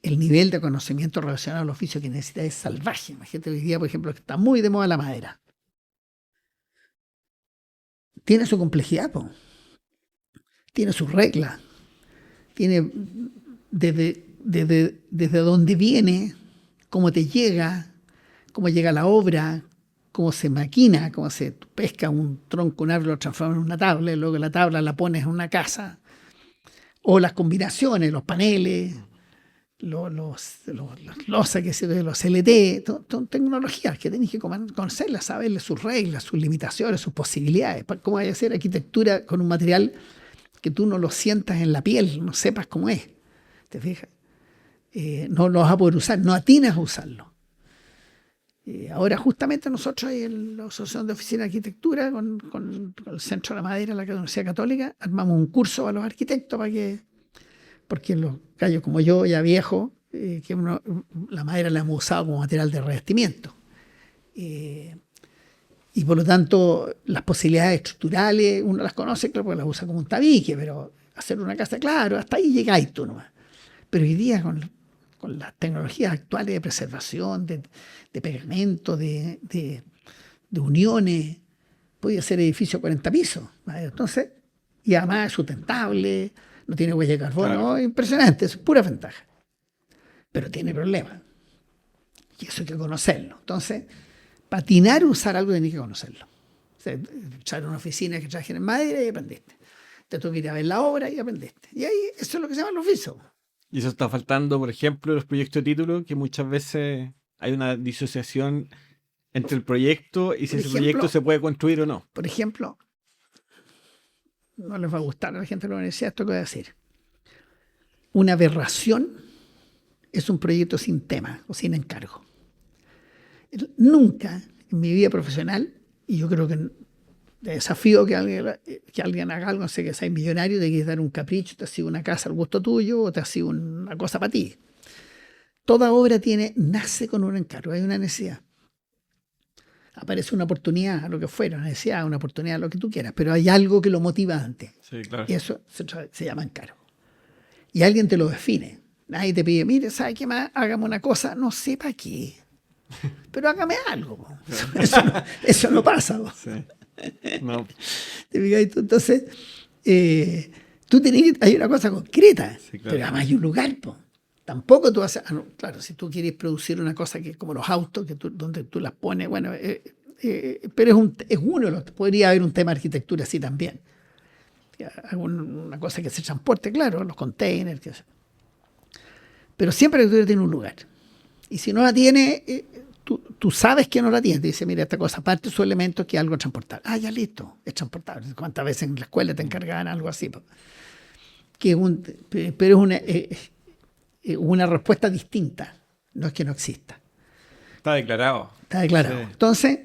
el nivel de conocimiento relacionado al oficio que necesita es salvaje. Imagínate hoy día, por ejemplo, que está muy de moda la madera. Tiene su complejidad, tiene sus reglas, tiene desde dónde viene, cómo te llega, cómo llega la obra, cómo se maquina, cómo se pesca un tronco, un árbol, lo transforma en una tabla, y luego la tabla la pones en una casa, o las combinaciones, los paneles, las losas, los LT, son tecnologías que tienes que conocerlas, saberle sus reglas, sus limitaciones, sus posibilidades. ¿Cómo hay que hacer arquitectura con un material que tú no lo sientas en la piel, no sepas cómo es? ¿Te fijas? No lo vas a poder usar, no atinas a usarlo. Ahora justamente nosotros en la Asociación de Oficina de Arquitectura con el Centro de la Madera de la Universidad Católica armamos un curso para los arquitectos porque los gallos como yo, ya viejos, la madera la hemos usado como material de revestimiento. Y por lo tanto las posibilidades estructurales uno las conoce, claro, porque las usa como un tabique, pero hacer una casa, claro, hasta ahí llegáis tú nomás. Pero hoy día con las tecnologías actuales de preservación, de pegamento, de uniones, puede hacer edificio 40 pisos. ¿Vale? Entonces, y además es sustentable, no tiene huella de carbono, claro. Impresionante, es pura ventaja. Pero tiene problemas. Y eso hay que conocerlo. Entonces, patinar o usar algo tenés que conocerlo. O sea, usar una oficina que traje en madera y aprendiste. Te tuve que ir a ver la obra y aprendiste. Y ahí eso es lo que se llama el oficio. Y eso está faltando, por ejemplo, en los proyectos de título, que muchas veces hay una disociación entre el proyecto y si ese proyecto se puede construir o no. Por ejemplo, no les va a gustar a la gente de la universidad esto que voy a decir. Una aberración es un proyecto sin tema o sin encargo. Nunca en mi vida profesional, y yo creo que desafío que alguien haga algo, no sé, que seas millonario, te quieres dar un capricho, te ha sido una casa al gusto tuyo o te ha sido una cosa para ti. Toda obra nace con un encargo, hay una necesidad. Aparece una oportunidad, a lo que fuera, una necesidad, una oportunidad, a lo que tú quieras, pero hay algo que lo motiva antes. Sí, claro. Y eso se llama encargo. Y alguien te lo define. Nadie te pide, mire, ¿sabe qué más? Hágame una cosa, no sé para qué, pero hágame algo. Eso no pasa. Sí. No. Entonces, hay una cosa concreta, sí, claro. Pero además hay un lugar. Tampoco tú haces, claro, si tú quieres producir una cosa que como los autos, donde tú las pones, bueno, pero es uno, podría haber un tema de arquitectura así también. Una cosa que se transporte, claro, los containers. Pero siempre la arquitectura tiene un lugar. Y si no la tiene, tú sabes que no la tiene. Te dice, mira, esta cosa, aparte de sus elementos, que es algo transportable. Ah, ya listo, es transportable. ¿Cuántas veces en la escuela te encargaban algo así? Pero es una respuesta distinta. No es que no exista. Está declarado. Está declarado. Sí. Entonces,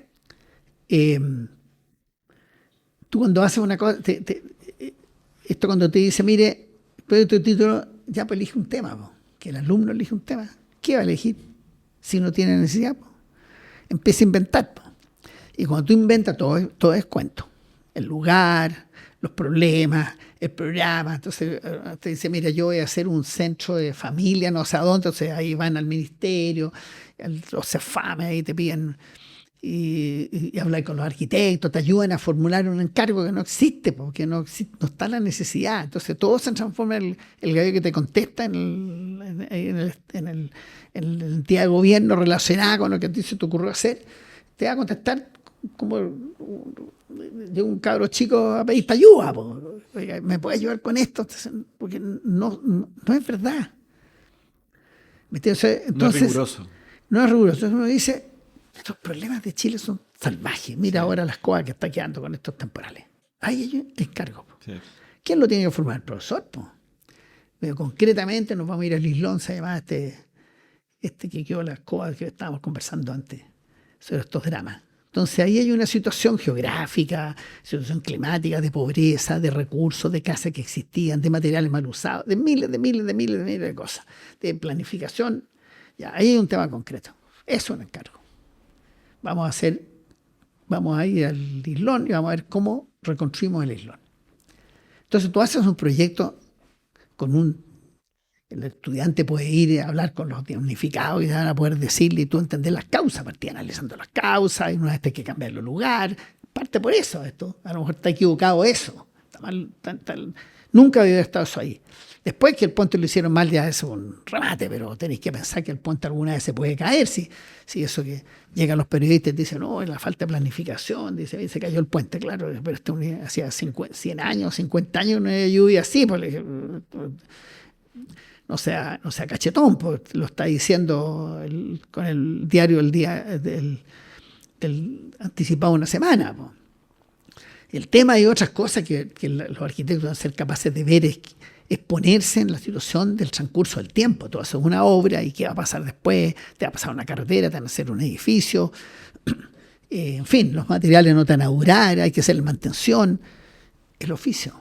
tú cuando haces una cosa, esto cuando te dice, mire, pero tu título, ya pues elige un tema, que el alumno elige un tema. ¿Qué va a elegir si no tiene necesidad? Empieza a inventar. Y cuando tú inventas, todo es cuento. El lugar, los problemas, el programa. Entonces te dice, mira, yo voy a hacer un centro de familia, no sé a dónde. Entonces ahí van al ministerio, los CEFAME, ahí te piden y hablar con los arquitectos, te ayudan a formular un encargo que no existe, porque no está la necesidad. Entonces todo se transforma en el gallo que te contesta en el entidad de gobierno relacionada con lo que a ti se te ocurrió hacer, te va a contestar como de un cabro chico a pedirte ayuda. Oiga, ¿me puede ayudar con esto? Porque no es verdad. Entonces, no es riguroso. No es riguroso. Entonces uno dice, estos problemas de Chile son salvajes. Mira sí. Ahora las cosas que está quedando con estos temporales. Ahí hay un encargo. Sí. ¿Quién lo tiene que formar? El profesor. Pero concretamente nos vamos a ir al Islón, se llama este que quedó las cosas que estábamos conversando antes sobre estos dramas. Entonces ahí hay una situación geográfica, situación climática, de pobreza, de recursos, de casas que existían, de materiales mal usados, de miles de cosas, de planificación. Ya, ahí hay un tema concreto. Eso es un encargo. Vamos a ir al Islón y vamos a ver cómo reconstruimos el Islón. Entonces tú haces un proyecto el estudiante puede ir a hablar con los damnificados y van a poder decirle y tú entender las causas, partía analizando las causas y una vez hay que cambiar el lugar, parte por eso esto, a lo mejor está equivocado eso, está mal, Nunca había estado eso ahí. Después que el puente lo hicieron mal, ya es un remate, pero tenéis que pensar que el puente alguna vez se puede caer. Si eso que llegan los periodistas y dicen, no, la falta de planificación, dice, se cayó el puente, claro, pero hacía 100 años, 50 años no había lluvia así, pues, no sea cachetón, pues, lo está diciendo con el diario el día del anticipado una semana. Pues. El tema y otras cosas que los arquitectos van a ser capaces de ver es ponerse en la situación del transcurso del tiempo. Tú haces una obra y qué va a pasar después, te va a pasar una carretera, te van a hacer un edificio, en fin, los materiales no te van a durar, hay que hacer la mantención. El oficio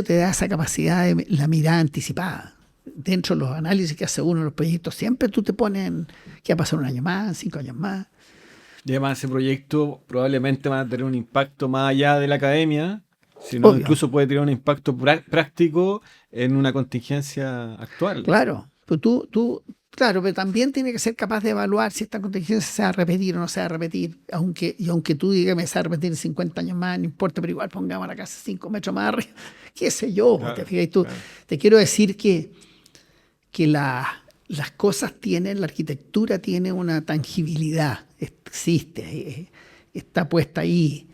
te da esa capacidad de la mirada anticipada. Dentro de los análisis que hace uno en los proyectos, siempre tú te pones en qué va a pasar un año más, 5 años más. Y además ese proyecto probablemente va a tener un impacto más allá de la academia, sino incluso puede tener un impacto práctico en una contingencia actual. Claro, pero claro, pero también tiene que ser capaz de evaluar si esta contingencia se va a repetir o no se va a repetir. Aunque tú digas que se va a repetir en 50 años más, no importa, pero igual pongamos la casa 5 metros más arriba. ¿Qué sé yo? Claro, ¿te fijas? Claro. Te quiero decir que las cosas tienen, la arquitectura tiene una tangibilidad, existe, está puesta ahí.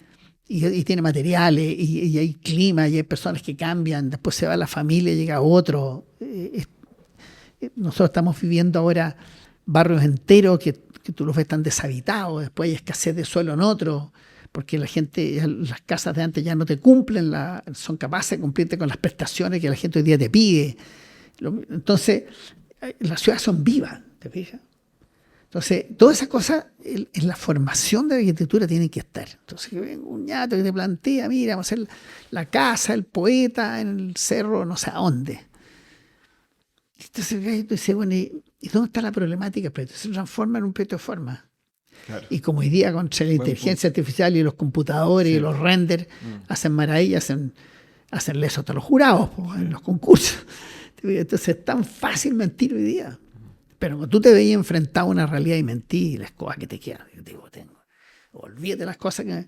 Y tiene materiales, y hay clima, y hay personas que cambian, después se va la familia, llega otro. Nosotros estamos viviendo ahora barrios enteros que tú los ves tan deshabitados, después hay escasez de suelo en otro, porque la gente, las casas de antes ya no te cumplen, son capaces de cumplirte con las prestaciones que la gente hoy día te pide. Entonces, las ciudades son vivas, ¿te fijas? Entonces, todas esas cosas en la formación de la arquitectura tienen que estar. Entonces, que venga un ñato que te plantea, mira, vamos a hacer la casa, el poeta en el cerro, no sé a dónde. Entonces, tú dices, bueno, ¿y dónde está la problemática? Pero se transforma en un proyecto de forma. Claro. Y como hoy día con la inteligencia artificial y los computadores y los renders hacen maravillas, hacen leso a los jurados en los concursos. Entonces, es tan fácil mentir hoy día. Pero cuando tú te veías enfrentado a una realidad y mentir, las cosas que te quedan, yo te digo, olvídate las cosas que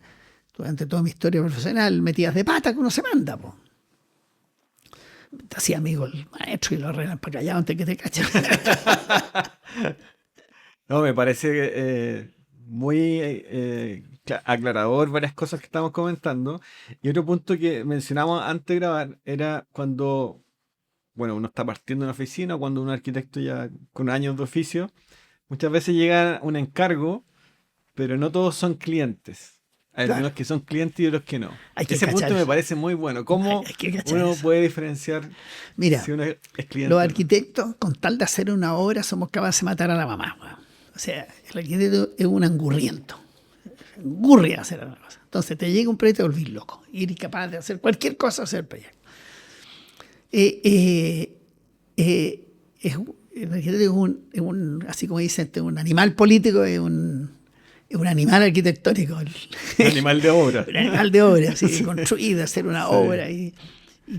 durante toda mi historia profesional metías de pata que uno se manda, po. Te hacía amigo el maestro y lo arreglan para callado antes que te cachen. No, me parece muy aclarador varias cosas que estamos comentando. Y otro punto que mencionamos antes de grabar era cuando, bueno, uno está partiendo de una oficina, cuando un arquitecto ya con años de oficio, muchas veces llega un encargo, pero no todos son clientes. Hay algunos que son clientes y otros que no. Ese punto me parece muy bueno. ¿Cómo uno puede diferenciar si uno es cliente? Los arquitectos, con tal de hacer una obra, somos capaces de matar a la mamá. O sea, el arquitecto es un angurriento. Engurria a hacer una cosa. Entonces te llega un proyecto y te volvís loco. Y eres capaz de hacer cualquier cosa, hacer el proyecto. El arquitecto es un, así como dicen, un animal político, es un animal arquitectónico. Un animal de obra. Un animal de obra, sí, construir, hacer una obra y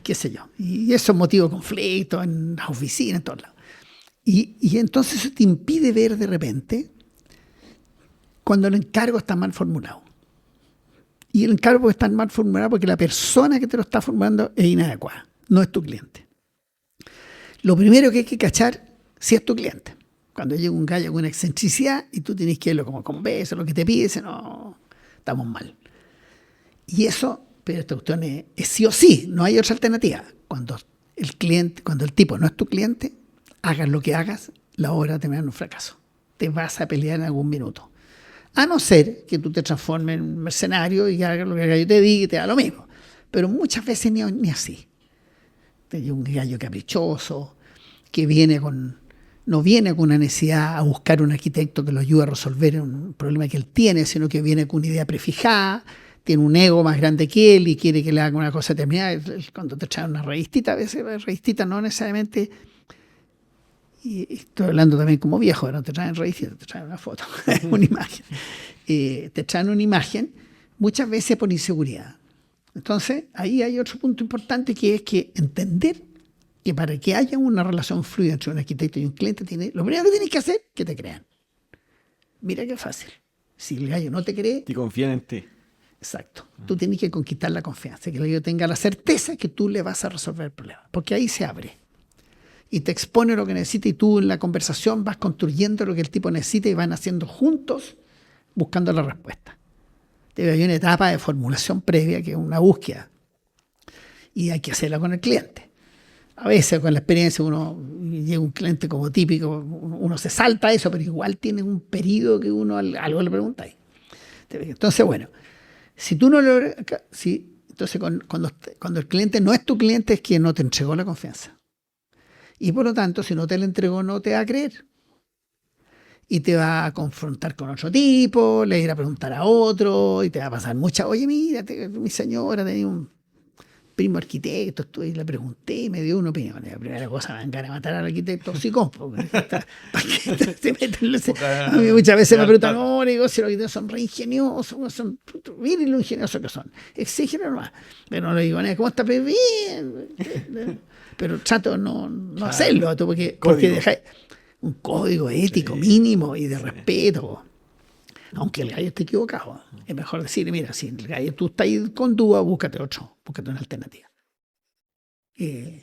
qué sé yo. Y eso motiva conflictos en las oficinas, en todos lados. Y entonces eso te impide ver de repente cuando el encargo está mal formulado. Y el encargo está mal formulado porque la persona que te lo está formulando es inadecuada, no es tu cliente. Lo primero que hay que cachar si es tu cliente. Cuando llega un gallo con una excentricidad y tú tienes que irlo como con beso, lo que te pide, dice, no, estamos mal. Y eso, pero esta cuestión es sí o sí, no hay otra alternativa. Cuando el tipo no es tu cliente, hagas lo que hagas, la obra termina en un fracaso. Te vas a pelear en algún minuto. A no ser que tú te transformes en un mercenario y hagas lo que el gallo te diga y te da lo mismo. Pero muchas veces ni así. Te llega un gallo caprichoso, que no viene con una necesidad a buscar un arquitecto que lo ayude a resolver un problema que él tiene, sino que viene con una idea prefijada, tiene un ego más grande que él y quiere que le haga una cosa determinada. Cuando te traen una revistita, a veces la revistita no necesariamente, y estoy hablando también como viejo, no te traen revistita, te traen una foto, una imagen. Te traen una imagen muchas veces por inseguridad. Entonces, ahí hay otro punto importante que es que entender que para que haya una relación fluida entre un arquitecto y un cliente, lo primero que tienes que hacer es que te crean. Mira qué fácil. Si el gallo no te cree... Y confían en ti. Exacto. Tú tienes que conquistar la confianza, que el gallo tenga la certeza que tú le vas a resolver el problema, porque ahí se abre y te expone lo que necesita y tú en la conversación vas construyendo lo que el tipo necesita y van haciendo juntos buscando la respuesta. Hay una etapa de formulación previa que es una búsqueda y hay que hacerla con el cliente. A veces con la experiencia uno llega un cliente como típico, uno se salta eso, pero igual tiene un periodo que uno algo le pregunta ahí. Entonces, bueno, si tú no lo... entonces cuando el cliente no es tu cliente es que no te entregó la confianza. Y por lo tanto, si no te la entregó, no te va a creer. Y te va a confrontar con otro tipo, le va a ir a preguntar a otro, y te va a pasar mucha, oye, mira, mi señora tenía un primo arquitecto, estuve y le pregunté y me dio una opinión. La primera cosa, me dan ganas de matar al arquitecto psicólogo. A mí muchas veces me preguntan, no, digo, si los arquitectos son re ingeniosos, miren lo ingeniosos que son. Exigen nomás. Pero no le digo, ¿cómo está? Bien. Pero trato de no hacerlo, porque dejáis un código ético mínimo y de respeto. Aunque el gallo esté equivocado, es mejor decir, mira, si el gallo tú estás ahí con duda, búscate una alternativa. Y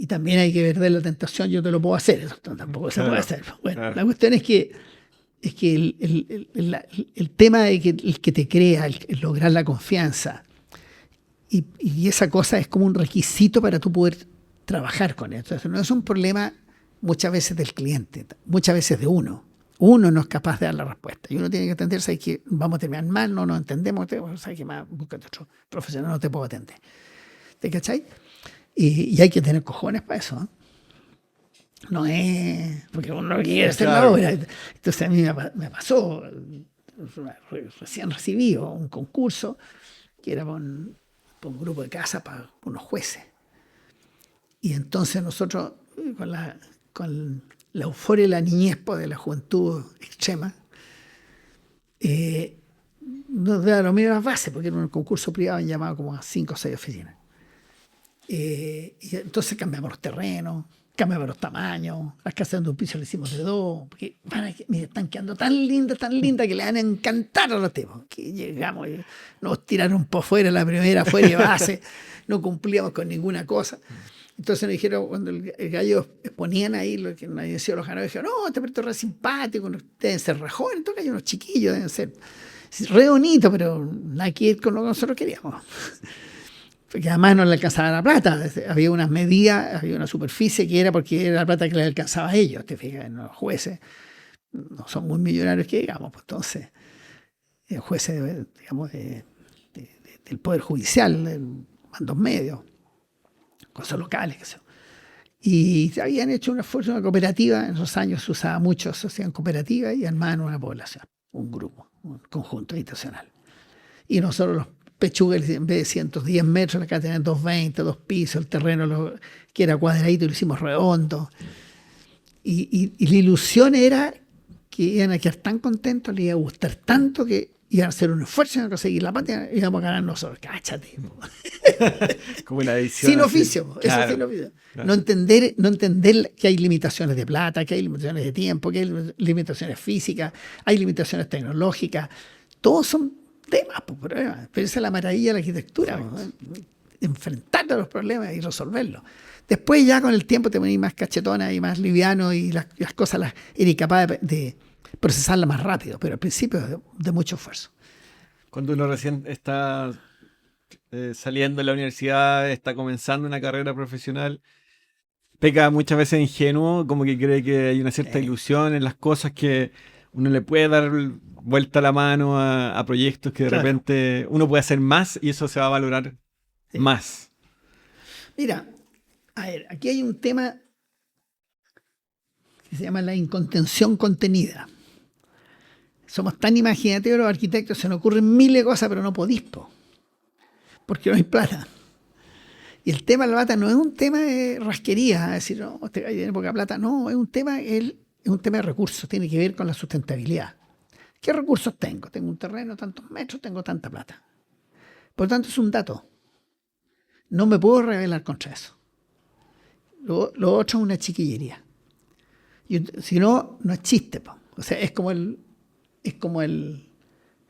también hay que ver de la tentación, yo te lo puedo hacer, eso tampoco se puede hacer. Bueno, la cuestión es que el tema de que el que te crea, el lograr la confianza, y esa cosa es como un requisito para tú poder trabajar con esto. Entonces, no es un problema muchas veces del cliente, muchas veces de uno. Uno no es capaz de dar la respuesta y uno tiene que atenderse que vamos a terminar mal, no nos entendemos, ¿sabes qué más? Búscate otro profesional, no te puedo atender. ¿Te cachai? Y hay que tener cojones para eso, ¿eh? No es porque uno no quiere hacer la obra. Entonces a mí me pasó, recién recibido un concurso que era por un grupo de casa para unos jueces. Y entonces nosotros, con la euforia y la niñez de la juventud extrema, nos dieron las bases, porque era un concurso privado, han llamado como a 5 o 6 oficinas. Y entonces cambiamos los terrenos, cambiamos los tamaños, las casas de un piso le hicimos de 2, porque mira, están quedando tan lindas que le van a encantar a los tipos. Que llegamos y nos tiraron por fuera la primera, fuera de base, no cumplíamos con ninguna cosa. Entonces nos dijeron, cuando el gallo exponían ahí lo que nos habían sido los ganadores, dijeron, no, este perrito es re simpático, deben ser re jóvenes, estos gallos unos chiquillos, deben ser re bonitos, pero nada que ir con lo que nosotros queríamos. Porque además no le alcanzaba la plata, había unas medidas, había una superficie que era porque era la plata que le alcanzaba a ellos, te fijas, los jueces no son muy millonarios que digamos, pues entonces, jueces, digamos, del Poder Judicial, del mandos medios, cosas locales, qué sé yo. Y habían hecho un esfuerzo, una cooperativa, en esos años se usaba mucho, se hacían cooperativas y armaban una población, un grupo, un conjunto habitacional. Y nosotros los pechugas, en vez de 110 metros, acá tenían 220, 2 pisos, el terreno que era cuadradito lo hicimos redondo. Y la ilusión era que iban a quedar tan contentos, les iba a gustar tanto que iban a hacer un esfuerzo en conseguir la patria y íbamos a ganar nosotros. Cáchate. Como una edición sin oficio, claro, eso sin oficio. Claro. No entender que hay limitaciones de plata, que hay limitaciones de tiempo, que hay limitaciones físicas, hay limitaciones tecnológicas. Todos son temas, problemas. Pero esa es la maravilla de la arquitectura, ¿no? Enfrentarte a los problemas y resolverlos. Después ya con el tiempo te pones más cachetona y más liviano y las cosas eres capaz de procesarlas más rápido, pero al principio es de mucho esfuerzo. Cuando uno recién está saliendo de la universidad, está comenzando una carrera profesional, peca muchas veces ingenuo, como que cree que hay una cierta ilusión en las cosas, que uno le puede dar vuelta la mano a proyectos que de repente uno puede hacer más y eso se va a valorar más. Mira, a ver, aquí hay un tema que se llama la incontención contenida. Somos tan imaginativos los arquitectos, se nos ocurren miles de cosas, pero no podís, porque no hay plata. Y el tema de la plata no es un tema de rasquería, es decir, no, este gallo tiene poca plata. No, es un tema de recursos, tiene que ver con la sustentabilidad. ¿Qué recursos tengo? Tengo un terreno, tantos metros, tengo tanta plata. Por lo tanto, es un dato. No me puedo rebelar contra eso. Lo otro es una chiquillería. Si no, no es chiste. O sea, es como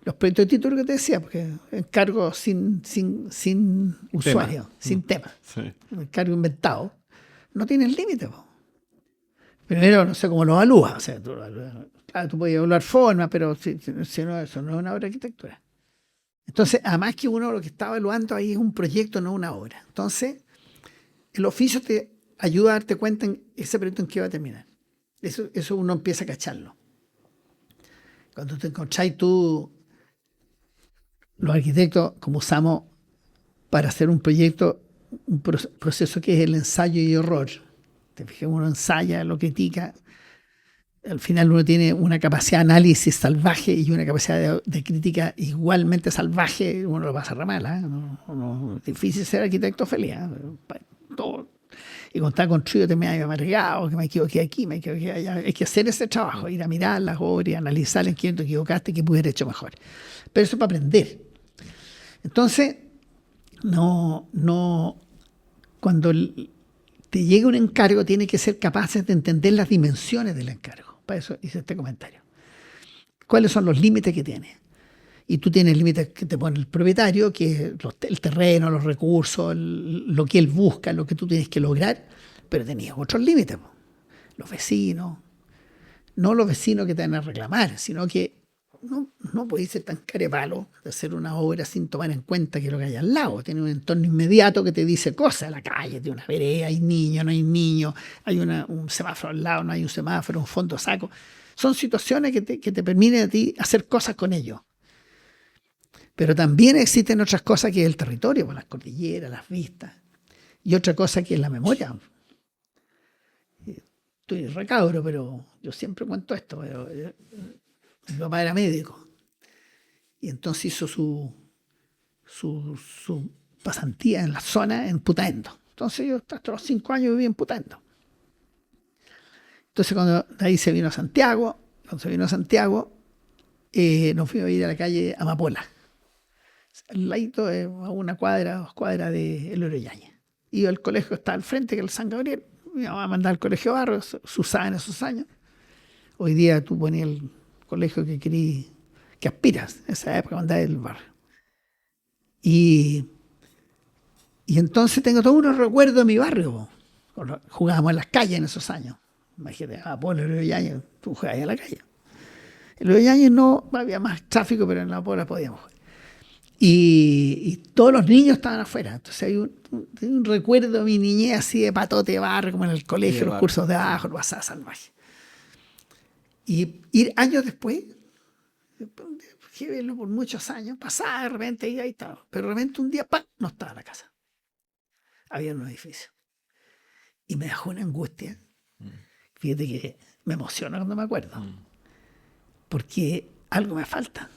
Los proyectos de título que te decía, porque encargo sin usuario, sin tema. Sí. Encargo inventado. No tiene límite. Primero, no sé cómo lo evalúas. O sea, claro, tú puedes evaluar forma, pero si no, eso no es una obra de arquitectura. Entonces, además que uno lo que está evaluando ahí es un proyecto, no una obra. Entonces, el oficio te ayuda a darte cuenta en ese proyecto en qué va a terminar. Eso uno empieza a cacharlo. Cuando te encontráis tú, los arquitectos, como usamos para hacer un proyecto, un proceso que es el ensayo y error. Te fijas, uno ensaya, lo critica. Al final uno tiene una capacidad de análisis salvaje y una capacidad de crítica igualmente salvaje. Uno lo pasa re mal, ¿eh? Es difícil ser arquitecto feliz. Todo. Y cuando está construido te me hay amargado, que me equivoqué aquí, me equivoqué allá. Hay que hacer ese trabajo, ir a mirar las obras, analizar en quién te equivocaste y qué pude haber hecho mejor. Pero eso es para aprender. Entonces, cuando te llega un encargo, tienes que ser capaces de entender las dimensiones del encargo. Para eso hice este comentario. ¿Cuáles son los límites que tiene? Y tú tienes límites que te pone el propietario, que es el terreno, los recursos, lo que él busca, lo que tú tienes que lograr, pero tenías otros límites. Los vecinos, no los vecinos que te van a reclamar, sino que no podéis ser tan carepalo de hacer una obra sin tomar en cuenta que lo que hay al lado. Tiene un entorno inmediato que te dice cosas. La calle tiene una vereda, hay niños, no hay niños, hay un semáforo al lado, no hay un semáforo, un fondo saco. Son situaciones que te permiten a ti hacer cosas con ellos. Pero también existen otras cosas que es el territorio, las cordilleras, las vistas. Y otra cosa que es la memoria. Estoy recabro, pero yo siempre cuento esto. Mi papá era médico y entonces hizo su pasantía en la zona en Putaendo. Entonces yo hasta los 5 años viví en Putaendo. Entonces cuando de ahí se vino a Santiago, nos fuimos a ir a la calle Amapola. Al ladito, a una cuadra, 2 cuadras de Eloy Yáñez. Y el colegio está al frente, que es el San Gabriel. Mi mamá mandaba al colegio Barrio, se usaba en esos años. Hoy día tú ponías el colegio que aspiras, en esa época mandaba el barrio. Y entonces tengo todos unos recuerdos de mi barrio. Jugábamos en las calles en esos años. Imagínate, Apolo, Eloy Yáñez, tú jugabas en la calle. En Eloy Yáñez no había más tráfico, pero en la Apolo podíamos jugar. Y todos los niños estaban afuera. Entonces hay un recuerdo de mi niñez así de patote de barrio, como en el colegio, los cursos de abajo, lo pasaba salvaje. Y ir años después, que verlo por muchos años, pasaba de repente y ahí estaba. Pero de repente un día, ¡pam!, no estaba en la casa. Había un edificio. Y me dejó una angustia. Fíjate que me emociona cuando me acuerdo. Porque algo me falta.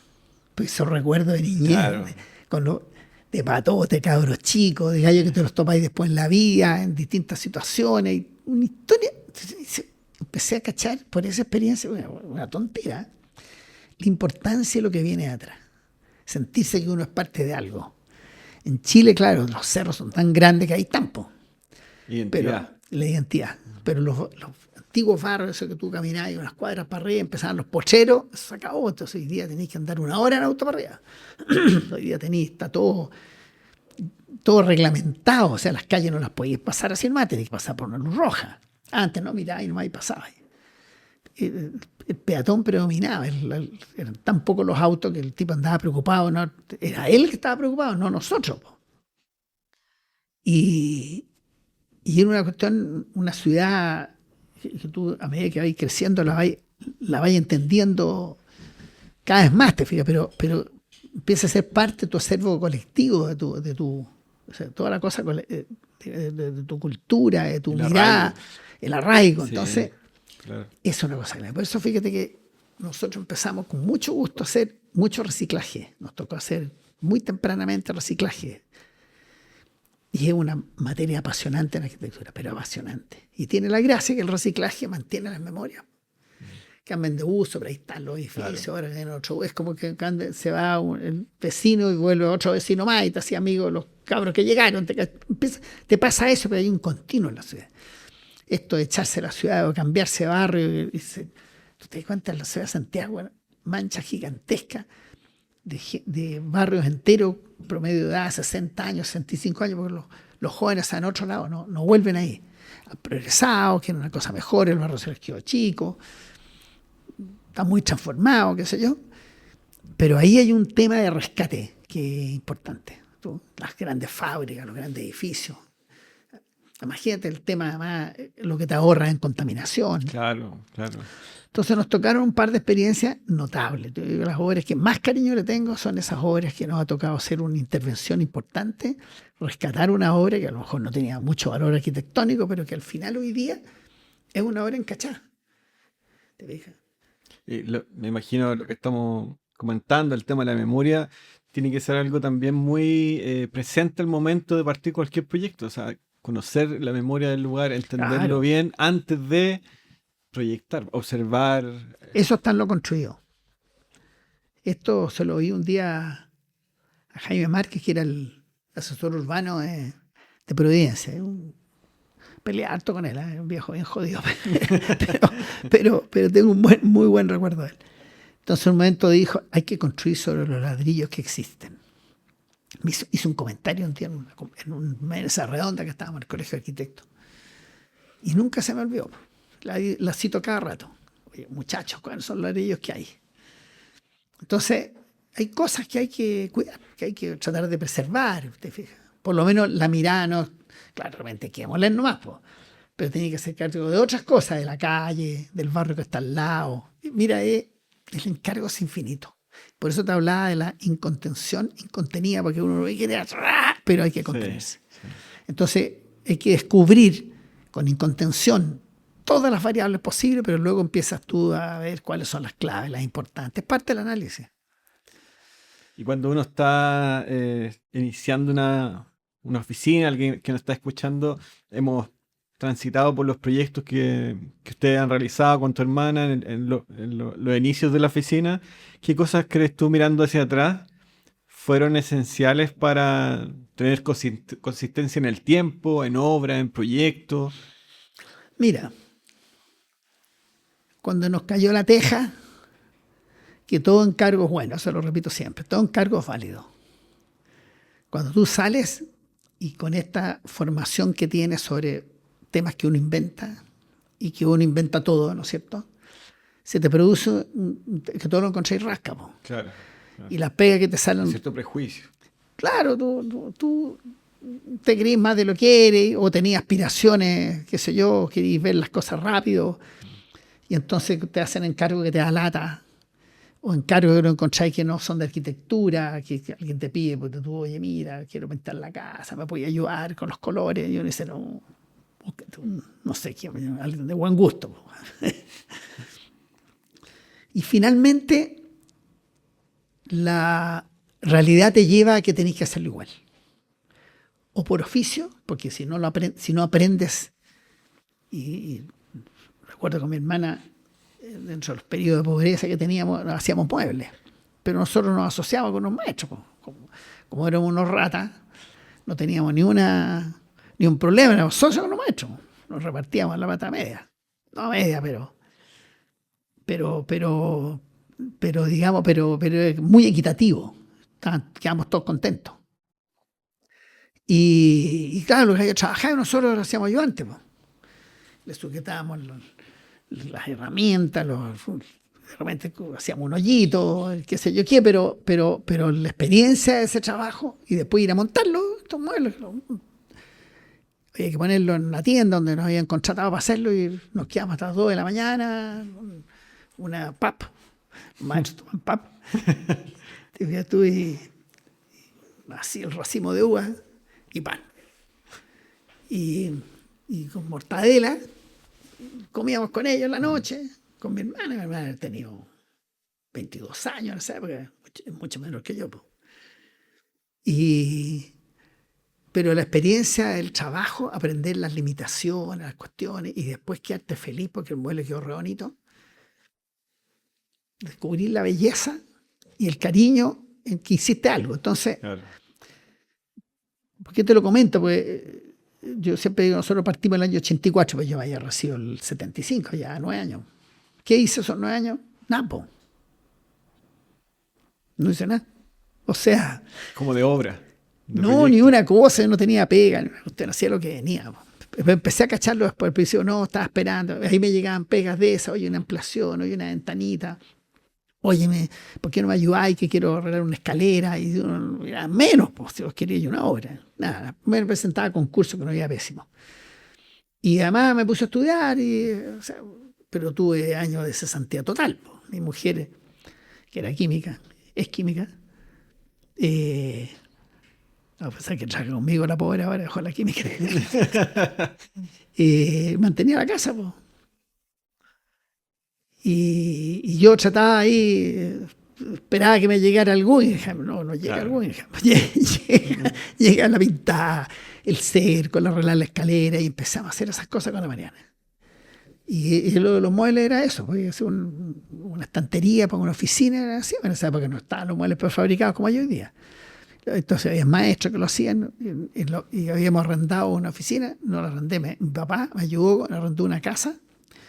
Pues esos recuerdos de niñez, claro, de patote, cabros chicos, de gallos que te los topáis después en la vida, en distintas situaciones. Y una historia. Empecé a cachar por esa experiencia, una tontera, la importancia de lo que viene atrás. Sentirse que uno es parte de algo. En Chile, claro, los cerros son tan grandes que hay tampo. Pero la identidad. Pero los antiguos barrios, eso que tú caminabas unas cuadras para arriba, empezaban los pocheros, eso se acabó. Entonces hoy día tenéis que andar 1 hora en auto para arriba. Hoy día está todo reglamentado. O sea, las calles no las podéis pasar así nomás, tenéis que pasar por una luz roja. Antes no miraba y nomás ahí pasaba. El peatón predominaba. Eran tan pocos los autos que el tipo andaba preocupado. No, era él que estaba preocupado, no nosotros. Y era una cuestión, una ciudad que tú, a medida que vais creciendo, la vais entendiendo cada vez más, te fijas, pero empieza a ser parte de tu acervo colectivo, de tu o sea, toda la cosa de tu cultura, de tu mirada, el arraigo. Entonces, sí, claro, es una cosa grande. Por eso fíjate que nosotros empezamos con mucho gusto a hacer mucho reciclaje. Nos tocó hacer muy tempranamente reciclaje. Y es una materia apasionante en arquitectura, pero apasionante. Y tiene la gracia que el reciclaje mantiene las memorias. Cambian de uso, pero ahí están los edificios, claro, ahora en otro. Es como que se va el vecino y vuelve otro vecino más y te hacía amigo de los cabros que llegaron. Te pasa eso, pero hay un continuo en la ciudad. Esto de echarse la ciudad o cambiarse de barrio. Tú te das cuenta, en la ciudad de Santiago, mancha gigantesca de barrios enteros, promedio de edad 60 años, 65 años, porque los jóvenes están en otro lado, no vuelven ahí. Han progresado, quieren una cosa mejor, el barrio se les quedó chico, está muy transformado, qué sé yo. Pero ahí hay un tema de rescate que es importante. Las grandes fábricas, los grandes edificios. Imagínate el tema, además, lo que te ahorra en contaminación. Claro. Entonces nos tocaron un par de experiencias notables. Yo digo, las obras que más cariño le tengo son esas obras que nos ha tocado hacer una intervención importante, rescatar una obra que a lo mejor no tenía mucho valor arquitectónico, pero que al final hoy día es una obra encachada. ¿Te fijas? Me imagino lo que estamos comentando, el tema de la memoria, tiene que ser algo también muy presente al momento de partir cualquier proyecto. O sea, conocer la memoria del lugar, entenderlo bien antes de proyectar, observar. Eso está en lo construido. Esto se lo oí un día a Jaime Márquez, que era el asesor urbano de Providencia. Peleé harto con él, un viejo bien jodido, pero tengo un muy buen recuerdo de él. Entonces en un momento dijo, hay que construir sobre los ladrillos que existen. Hizo un comentario un día en una mesa redonda que estábamos en el colegio de arquitectos. Y nunca se me olvidó. La cito cada rato. Oye, muchachos, ¿cuáles son los ladrillos que hay? Entonces, hay cosas que hay que cuidar, que hay que tratar de preservar, ¿te fijas? Por lo menos la mirada no, claro, realmente quedémosle nomás, pero tiene que ser cargo de otras cosas, de la calle, del barrio que está al lado. Y mira, el encargo es infinito. Por eso te hablaba de la incontención incontenida, porque uno quiere, pero hay que contenerse. Sí. Entonces, hay que descubrir con incontención todas las variables posibles, pero luego empiezas tú a ver cuáles son las claves, las importantes. Es parte del análisis. Y cuando uno está iniciando una oficina, alguien que nos está escuchando, hemos transitado por los proyectos que ustedes han realizado con tu hermana en los inicios de la oficina. ¿Qué cosas crees tú, mirando hacia atrás, fueron esenciales para tener consistencia en el tiempo, en obra, en proyectos? Mira, cuando nos cayó la teja, que todo encargo es bueno, eso lo repito siempre, todo encargo es válido. Cuando tú sales y con esta formación que tienes sobre temas que uno inventa, y que uno inventa todo, ¿no es cierto?, se te produce que todo lo encontréis rasca. Claro. Y las pegas que te salen... Un cierto prejuicio. Claro, tú te crees más de lo que eres, o tenías aspiraciones, qué sé yo, querís ver las cosas rápido, y entonces te hacen encargo que te da lata, o encargo que no encontráis que no son de arquitectura, que alguien te pide, porque tú, oye, mira, quiero pintar la casa, me puedes ayudar con los colores, y uno dice, no sé quién, alguien de buen gusto. Y finalmente, la realidad te lleva a que tenés que hacerlo igual. O por oficio, porque si no aprendes, y recuerdo con mi hermana, dentro de los periodos de pobreza que teníamos, hacíamos muebles, pero nosotros nos asociábamos con unos maestros. Como éramos unos ratas, no teníamos ni un problema, éramos socios con los maestros. Nos repartíamos la pata media. No media, pero es muy equitativo. Quedamos todos contentos. Y claro, los que trabajaban nosotros lo hacíamos ayudantes. Le sujetábamos las herramientas, de repente hacíamos un hoyito, qué sé yo qué, pero la experiencia de ese trabajo y después ir a montarlo, estos muebles, había que ponerlo en la tienda donde nos habían contratado para hacerlo y nos quedamos hasta las 2 de la mañana, una pap, maestro toman pap, y así el racimo de uvas y pan. Y con mortadela, comíamos con ellos en la noche, con mi hermana había tenido 22 años en esa época, es mucho menor que yo. Pero la experiencia del trabajo, aprender las limitaciones, las cuestiones, y después quedarte feliz porque el mueble quedó re bonito, descubrir la belleza y el cariño en que hiciste algo. Entonces, claro. ¿Por qué te lo comento? Porque yo siempre digo, nosotros partimos el año 84, pues yo había recibido el 75, ya 9 años. ¿Qué hice esos 9 años? Nada, po. No hice nada. O sea, Como de obra. De no, proyecto. ni una cosa, yo no tenía pega, usted no hacía lo que venía. Empecé a cacharlo después, al principio no, estaba esperando, ahí me llegaban pegas de esas, oye, una ampliación, oye, una ventanita, oye, ¿por qué no me ayudáis que quiero arreglar una escalera? Y era menos, pues, si vos queríais una obra. Nada, me presentaba a concursos que no había pésimo. Y además me puse a estudiar, o sea, pero tuve años de cesantía total. Pues. Mi mujer, que era química, es química, a pesar que trabaja conmigo la pobre ahora dejó la química. Mantenía la casa, pues. Y yo trataba ahí, esperaba que me llegara el Guggenheim. No llega el Claro. Guggenheim. Llega la pintada, el cerco, el arreglar la escalera y empezamos a hacer esas cosas con la Mariana. Y lo de los muebles era eso, podía ser una estantería para una oficina, era así. En esa época no estaban los muebles prefabricados como hay hoy día. Entonces había maestros que lo hacían y habíamos arrendado una oficina, no la arrendé, mi papá me ayudó, arrendó una casa.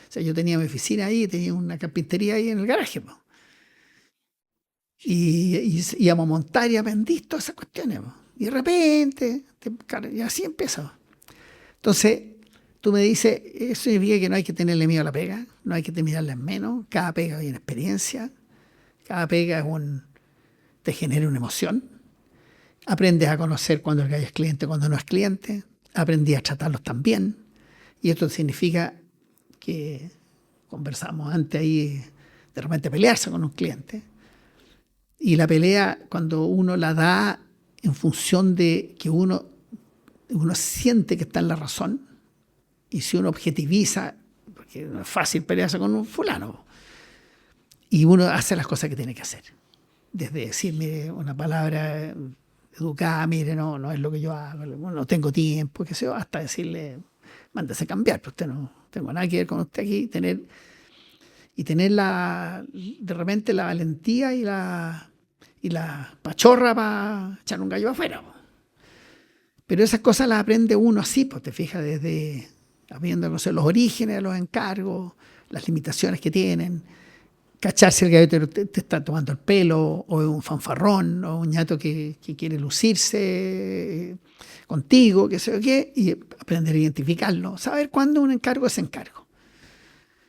O sea, yo tenía mi oficina ahí, tenía una carpintería ahí en el garaje. Po. Y íbamos a montar y aprendí todas esas cuestiones. Po. Y de repente, y así empieza. Entonces, tú me dices, eso significa que no hay que tenerle miedo a la pega, no hay que terminarla en menos, cada pega hay una experiencia, cada pega te genera una emoción. Aprendes a conocer cuando el gallo es cliente, cuando no es cliente, aprendí a tratarlos también. Y esto significa que conversamos antes ahí, de repente pelearse con un cliente. Y la pelea, cuando uno la da en función de que uno siente que está en la razón, y si uno objetiviza, porque no es fácil pelearse con un fulano, y uno hace las cosas que tiene que hacer. Desde decirme una palabra educada, mire, no es lo que yo hago, no tengo tiempo, qué sé yo, hasta decirle, mándese a cambiar, pero usted no tengo nada que ver con usted aquí, tener de repente la valentía y la pachorra para echar un gallo afuera. Pero esas cosas las aprende uno así, pues te fijas, desde habiendo no sé, los orígenes de los encargos, las limitaciones que tienen, cachar si el gallo te está tomando el pelo, o es un fanfarrón, o un ñato que quiere lucirse contigo, qué sé yo qué, y aprender a identificarlo, saber cuándo un encargo es encargo.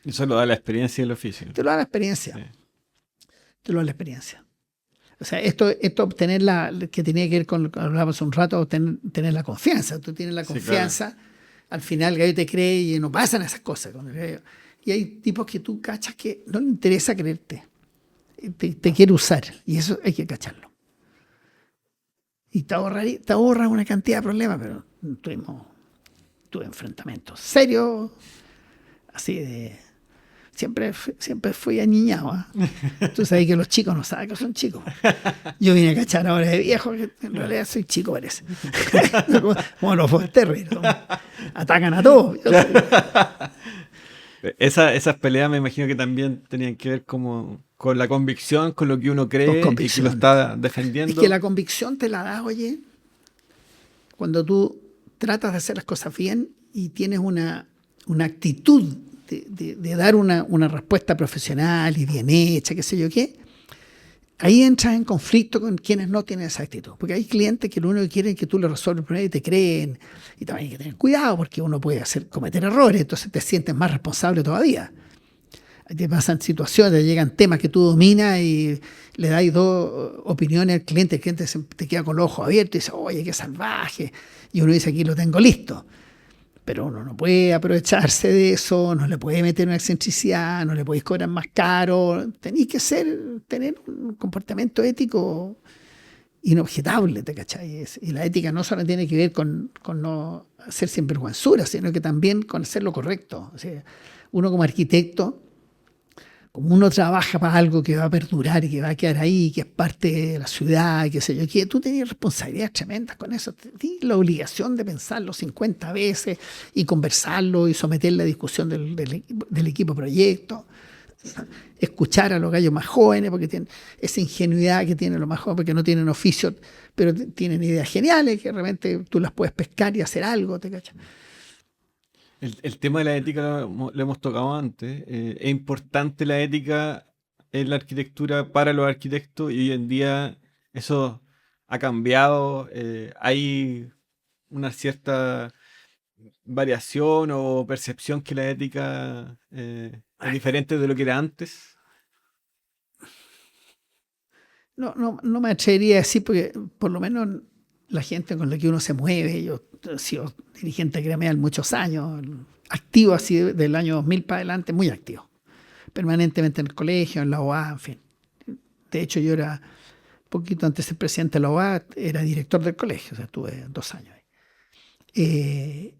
Eso lo da la experiencia y el oficio. Te lo da la experiencia. Sí. Te lo da la experiencia. O sea, esto obtener que tenía que ver con lo que hablábamos un rato, tener la confianza. Tú tienes la confianza, sí, claro. Al final el gallo te cree y no pasan esas cosas con el gallo. Y hay tipos que tú cachas que no le interesa creerte. Te quiere usar. Y eso hay que cacharlo. Y te ahorra una cantidad de problemas, pero tuve enfrentamientos serios, así de... Siempre fui aniñado. ¿Eh? Tú sabes que los chicos no saben que son chicos. Yo vine a cachar ahora de viejo, que en realidad soy chico, parece. Como los Fosterri, atacan a todos. Esas peleas me imagino que también tenían que ver como con la convicción, con lo que uno cree y que lo está defendiendo. Es que la convicción te la da, oye, cuando tú tratas de hacer las cosas bien y tienes una actitud de dar una respuesta profesional y bien hecha, qué sé yo qué, ahí entras en conflicto con quienes no tienen esa actitud. Porque hay clientes que lo único que quieren es que tú les resuelvas el problema y te creen. Y también hay que tener cuidado porque uno puede cometer errores, entonces te sientes más responsable todavía. Te pasan situaciones, te llegan temas que tú dominas y le dais dos opiniones al cliente, el cliente te queda con los ojos abiertos y dice, oye, qué salvaje. Y uno dice, aquí lo tengo listo. Pero uno no puede aprovecharse de eso, no le puede meter una excentricidad, no le podéis cobrar más caro. Tenéis que tener un comportamiento ético inobjetable, ¿te cachai? Y la ética no solo tiene que ver con no hacer sinvergüenzura, sino que también con hacer lo correcto. O sea, uno como arquitecto, como uno trabaja para algo que va a perdurar y que va a quedar ahí, que es parte de la ciudad, qué sé yo, que tú tenías responsabilidades tremendas con eso. Tienes la obligación de pensarlo 50 veces y conversarlo y someterle a discusión del equipo proyecto. Escuchar a los gallos más jóvenes, porque tienen esa ingenuidad que tienen los más jóvenes, porque no tienen oficio, pero tienen ideas geniales que realmente tú las puedes pescar y hacer algo, ¿te cachas? El tema de la ética lo hemos tocado antes. Es importante la ética en la arquitectura para los arquitectos y hoy en día ¿Eso ha cambiado? ¿Hay una cierta variación o percepción que la ética es diferente de lo que era antes? No me atrevería a decir, porque por lo menos la gente con la que uno se mueve, yo he sido dirigente gremial muchos años, activo así del año 2000 para adelante, muy activo, permanentemente en el colegio, en la OA, en fin. De hecho, yo era, poquito antes de ser presidente de la OA, era director del colegio, o sea, estuve 2 años ahí.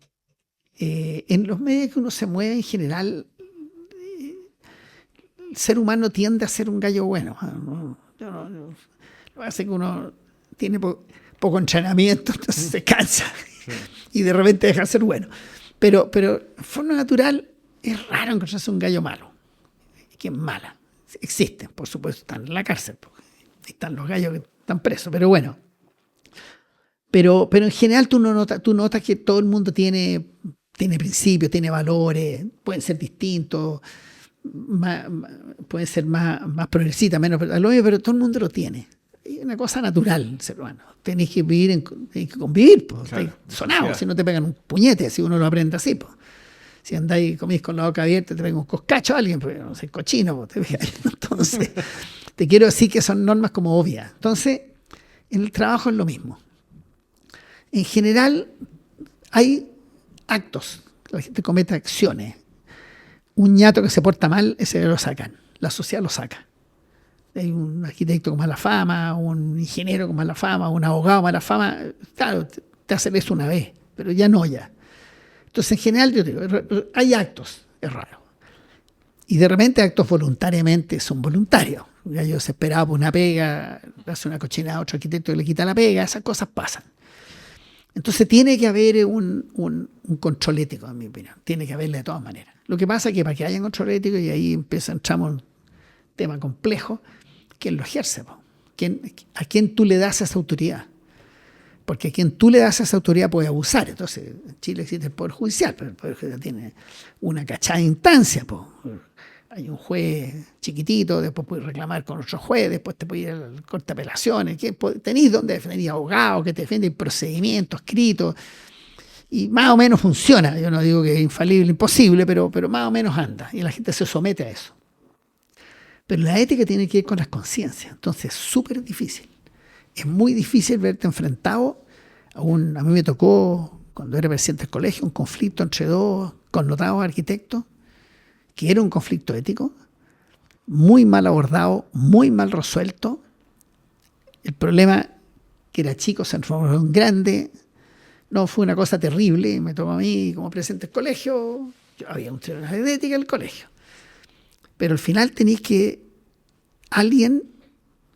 En los medios que uno se mueve en general, el ser humano tiende a ser un gallo bueno. Lo que hace que uno tiene poco entrenamiento, entonces se cansa y de repente deja de ser bueno. Pero de forma natural es raro encontrarse un gallo malo, que es mala. Existen, por supuesto, están en la cárcel, están los gallos que están presos, pero bueno. Pero en general tú notas que todo el mundo tiene principios, tiene valores, pueden ser distintos, pueden ser más progresistas, menos, pero todo el mundo lo tiene. Es una cosa natural, ser humano. Tenéis que vivir, tenéis que convivir, claro, sonado, si no te pegan un puñete, si uno lo aprende así. Si andáis y comís con la boca abierta, te pegan un coscacho a alguien, porque no sé, cochino. Entonces, te quiero decir que son normas como obvias. Entonces, en el trabajo es lo mismo. En general, hay actos, la gente comete acciones. Un ñato que se porta mal, ese lo sacan, la sociedad lo saca. Hay un arquitecto con mala fama, un ingeniero con mala fama, un abogado con mala fama, claro, te hacen eso una vez, pero ya no ya. Entonces, en general, yo digo, hay actos, es raro. Y de repente actos voluntariamente son voluntarios. Ya yo desesperado por una pega, hace una cochinada a otro arquitecto que le quita la pega, esas cosas pasan. Entonces tiene que haber un control ético, en mi opinión. Tiene que haberle de todas maneras. Lo que pasa es que para que haya un control ético, y ahí entramos en un tema complejo, ¿quién lo ejerce? ¿A quién tú le das esa autoridad? Porque a quien tú le das esa autoridad puede abusar. Entonces, en Chile existe el Poder Judicial, pero el Poder Judicial tiene una cachada de instancia. Hay un juez chiquitito, después puedes reclamar con otro juez, después te puedes ir al corte de apelaciones. Tenéis donde defender abogados que te defienden procedimientos escritos. Y más o menos funciona. Yo no digo que es infalible, imposible, pero más o menos anda. Y la gente se somete a eso. Pero la ética tiene que ir con las conciencias. Entonces es súper difícil. Es muy difícil verte enfrentado a mí me tocó, cuando era presidente del colegio, un conflicto entre 2 connotados arquitectos, que era un conflicto ético, muy mal abordado, muy mal resuelto. El problema, que era chico, se transformó en grande. No, fue una cosa terrible. Me tocó a mí como presidente del colegio. Había un tribunal de ética en el colegio. Pero al final tenéis que alguien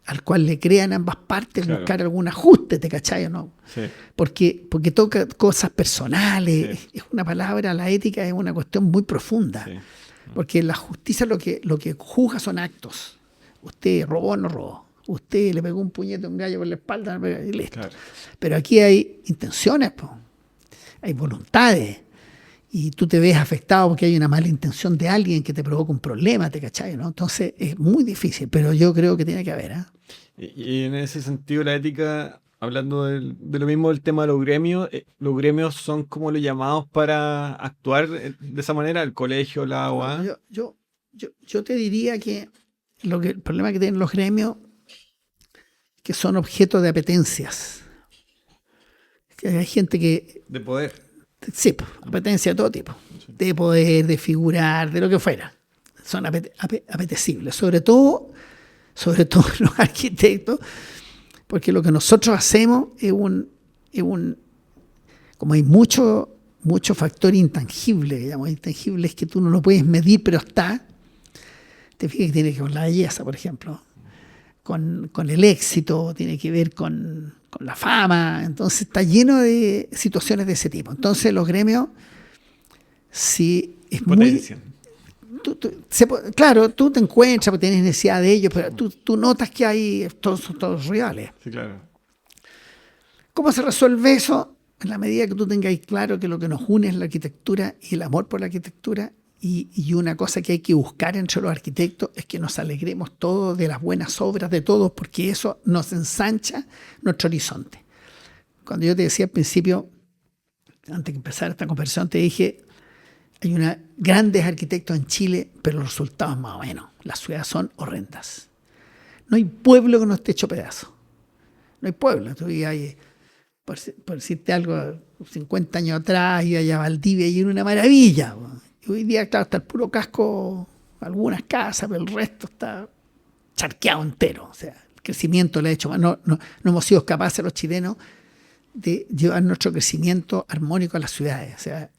al cual le crean ambas partes, claro, buscar algún ajuste, ¿te cachai o no? Sí. Porque toca cosas personales. Sí. Es una palabra, la ética es una cuestión muy profunda. Sí. Porque la justicia lo que juzga son actos. Usted robó o no robó. Usted le pegó un puñete a un gallo por la espalda y listo. Claro. Pero aquí hay intenciones, hay voluntades. Y tú te ves afectado porque hay una mala intención de alguien que te provoca un problema, ¿te cachai? ¿No? Entonces es muy difícil, pero yo creo que tiene que haber. Y en ese sentido la ética, hablando de lo mismo del tema de los gremios son como los llamados para actuar de esa manera, el colegio, la OA. Yo te diría que el problema que tienen los gremios, que son objeto de apetencias. Que hay gente que... De poder. Sí, apetencia de todo tipo, de poder, de figurar, de lo que fuera. Son apetecibles, sobre todo los arquitectos, porque lo que nosotros hacemos es como hay mucho factor intangible, digamos, intangible es que tú no lo puedes medir, pero está. Te fijas que tiene que ver con la belleza, por ejemplo, con el éxito, tiene que ver con la fama. Entonces está lleno de situaciones de ese tipo. Entonces los gremios, sí, es potencian. Claro, tú te encuentras porque tienes necesidad de ellos, pero tú notas que hay todos rivales. Sí, claro. ¿Cómo se resuelve eso? En la medida que tú tengas claro que lo que nos une es la arquitectura y el amor por la arquitectura Y una cosa que hay que buscar entre los arquitectos es que nos alegremos todos de las buenas obras de todos, porque eso nos ensancha nuestro horizonte. Cuando yo te decía al principio, antes de empezar esta conversación, te dije, hay grandes arquitectos en Chile, pero los resultados más o menos. Las ciudades son horrendas. No hay pueblo que no esté hecho pedazos. No hay pueblo. Por decirte algo, 50 años atrás, iba allá a Valdivia y era una maravilla. Y hoy día, claro, está el puro casco, algunas casas, pero el resto está charqueado entero. O sea, el crecimiento le ha hecho. No hemos sido capaces los chilenos de llevar nuestro crecimiento armónico a las ciudades. O sea,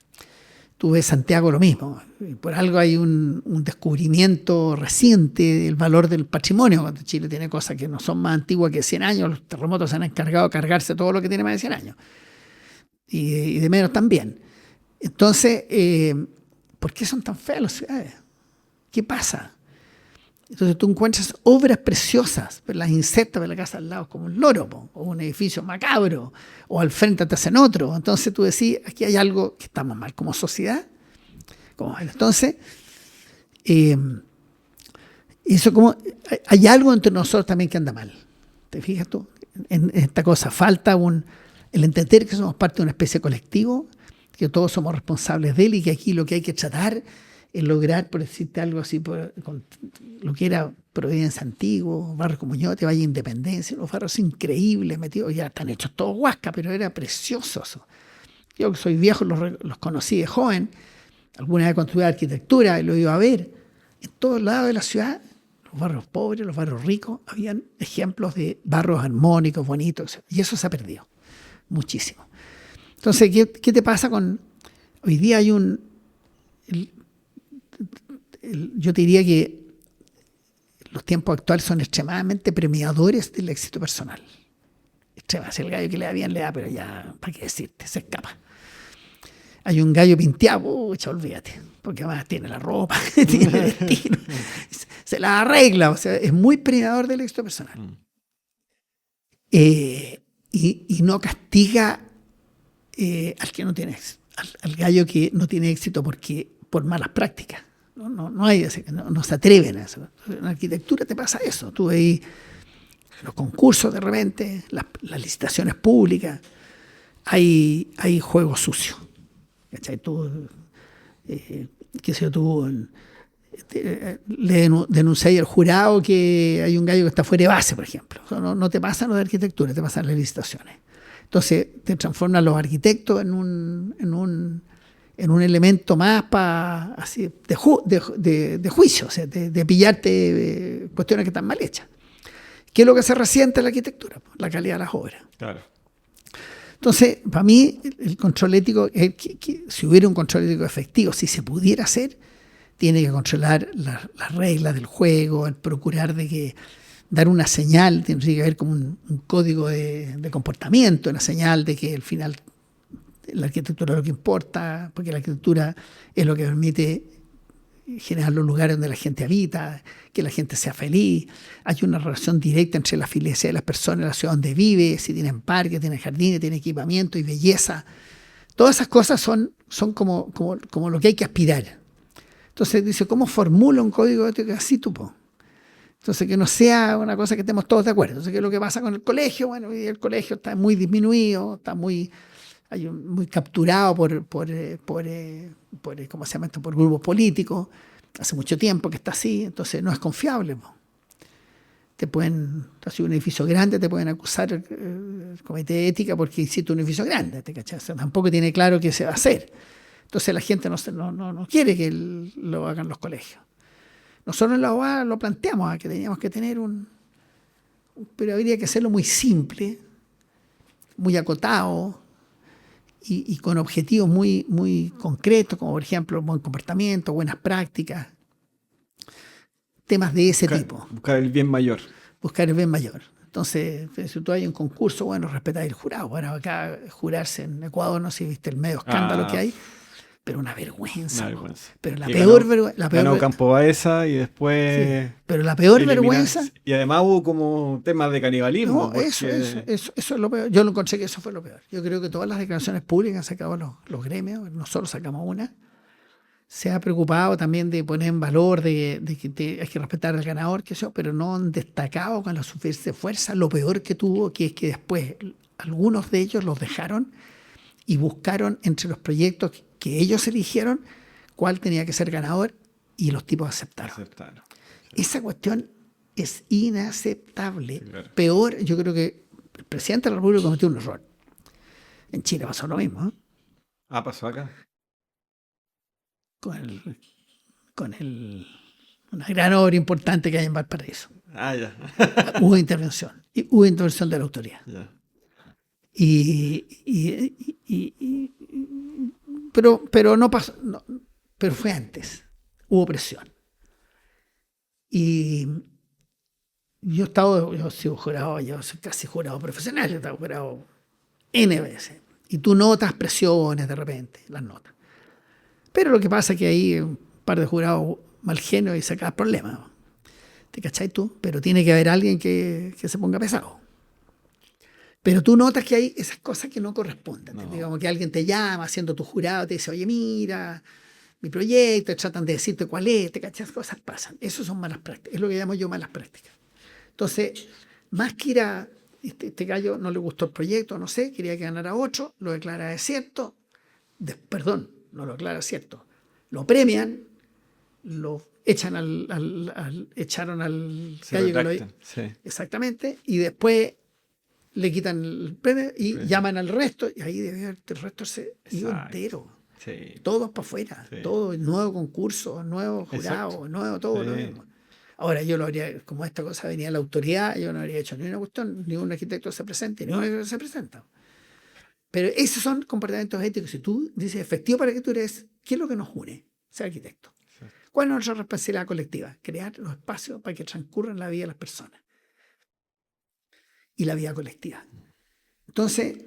tú ves Santiago lo mismo. Por algo hay un descubrimiento reciente del valor del patrimonio. Cuando Chile tiene cosas que no son más antiguas que 100 años, los terremotos se han encargado de cargarse todo lo que tiene más de 100 años. Y de menos también. Entonces, ¿por qué son tan feas las ciudades? ¿Qué pasa? Entonces tú encuentras obras preciosas, pero las insertas de la casa al lado como un loro, o un edificio macabro, o al frente te hacen otro. Entonces tú decís, aquí hay algo que estamos mal como sociedad. Entonces, hay algo entre nosotros también que anda mal. ¿Te fijas tú? En esta cosa falta el entender que somos parte de una especie de colectivo, que todos somos responsables de él y que aquí lo que hay que tratar es lograr, por decirte algo así, con lo que era Providencia Antiguo, barrio como Ñuñoa, Valle Independencia, los barrios increíbles metidos, ya están hechos todos huasca, pero era precioso eso. Yo que soy viejo los conocí de joven, alguna vez cuando estudié arquitectura lo iba a ver, en todos lados de la ciudad, los barrios pobres, los barrios ricos, habían ejemplos de barrios armónicos, bonitos, y eso se ha perdido muchísimo. Entonces, ¿qué te pasa con...? Hoy día hay yo te diría que los tiempos actuales son extremadamente premiadores del éxito personal. El gallo que le da bien, le da, pero ya, ¿para qué decirte? Se escapa. Hay un gallo pinteado, olvídate, porque además tiene la ropa, tiene el destino, se la arregla, o sea, es muy premiador del éxito personal. Y no castiga al que no tiene éxito, al gallo que no tiene éxito por malas prácticas. No se atreven a eso. En la arquitectura te pasa eso. Tú veis los concursos de repente, las licitaciones públicas, hay juego sucio. ¿Cachai? Le denunciáis al jurado que hay un gallo que está fuera de base, por ejemplo. No te pasa lo de arquitectura, te pasan las licitaciones. Entonces te transforman los arquitectos en un elemento más así de juicio, o sea, de pillarte cuestiones que están mal hechas. ¿Qué es lo que se resiente en la arquitectura? La calidad de las obras. Claro. Entonces, para mí, el control ético, si hubiera un control ético efectivo, si se pudiera hacer, tiene que controlar las reglas del juego, el procurar dar una señal, tiene que haber como un código de comportamiento, una señal de que al final la arquitectura es lo que importa, porque la arquitectura es lo que permite generar los lugares donde la gente habita, que la gente sea feliz. Hay una relación directa entre la felicidad de las personas, la ciudad donde vive, si tienen parques, tienen jardines, tienen equipamiento y belleza. Todas esas cosas son como lo que hay que aspirar. Entonces dice, ¿cómo formula un código ético así tú? Entonces, que no sea una cosa que estemos todos de acuerdo. Entonces, ¿qué es lo que pasa con el colegio? Bueno, el colegio está muy disminuido, está muy capturado por ¿cómo se llama esto? Por grupos políticos. Hace mucho tiempo que está así, entonces no es confiable. Si un edificio grande, te pueden acusar el comité de ética porque hiciste un edificio grande, ¿te cachai? O sea, tampoco tiene claro qué se va a hacer. Entonces la gente no quiere que lo hagan los colegios. Nosotros en la UAA lo planteamos, que teníamos que tener pero habría que hacerlo muy simple, muy acotado y con objetivos muy, muy concretos, como por ejemplo buen comportamiento, buenas prácticas, temas de ese tipo. Buscar el bien mayor. Buscar el bien mayor. Entonces, si tú hay un concurso, bueno, respetar el jurado. Bueno, acá jurarse en Ecuador, no sé si viste el medio escándalo que hay. Pero una vergüenza. Pero la peor vergüenza. Ganó Campo Baeza y después. Sí, pero la peor vergüenza. Y además hubo como temas de canibalismo. No, eso es lo peor. Yo lo encontré que eso fue lo peor. Yo creo que todas las declaraciones públicas han sacado los gremios, nosotros sacamos una. se ha preocupado también de poner en valor, de que hay que respetar al ganador, pero no han destacado con la suficiente fuerza lo peor que tuvo, que es que después algunos de ellos los dejaron y buscaron entre los proyectos que ellos eligieron cuál tenía que ser ganador y los tipos aceptaron. Sí. Esa cuestión es inaceptable. Sí, claro. Peor, yo creo que el presidente de la República cometió un error. En Chile pasó lo mismo. Pasó acá. Una gran obra importante que hay en Valparaíso. Ya. Hubo intervención. Y hubo intervención de la autoridad. Ya. Pero no pasó. No, pero fue antes. Hubo presión. Y yo soy jurado, yo soy casi jurado profesional, yo he estado jurado N veces. Y tú notas presiones de repente, las notas. Pero lo que pasa es que hay un par de jurados mal genio y sacas problemas. ¿Te cachai tú? Pero tiene que haber alguien que se ponga pesado. Pero tú notas que hay esas cosas que no corresponden. No. Digamos que alguien te llama siendo tu jurado, te dice, oye, mira, mi proyecto, tratan de decirte cuál es, te cachas, cosas pasan. Eso son malas prácticas. Es lo que llamo yo malas prácticas. Entonces, más que ir a este gallo no le gustó el proyecto, no sé, quería que ganara otro, lo declara desierto, no lo declara cierto, lo premian, lo echan echaron al gallo que lo hizo. Sí. Exactamente, y después le quitan el premio y llaman al resto, y ahí debe haber el resto se iba entero. Sí. Todos para afuera, todo, nuevo concurso, nuevo jurado, nuevo todo lo mismo. Ahora yo lo habría, como esta cosa venía la autoridad, yo no habría hecho ni una cuestión, ni un arquitecto se presente, ni un arquitecto se presenta. Pero esos son comportamientos éticos. Si tú dices, efectivo para que tú eres, ¿qué es lo que nos une? Ser arquitecto. Sí. ¿Cuál es nuestra responsabilidad colectiva? Crear los espacios para que transcurran la vida de las personas. Y la vida colectiva. Entonces,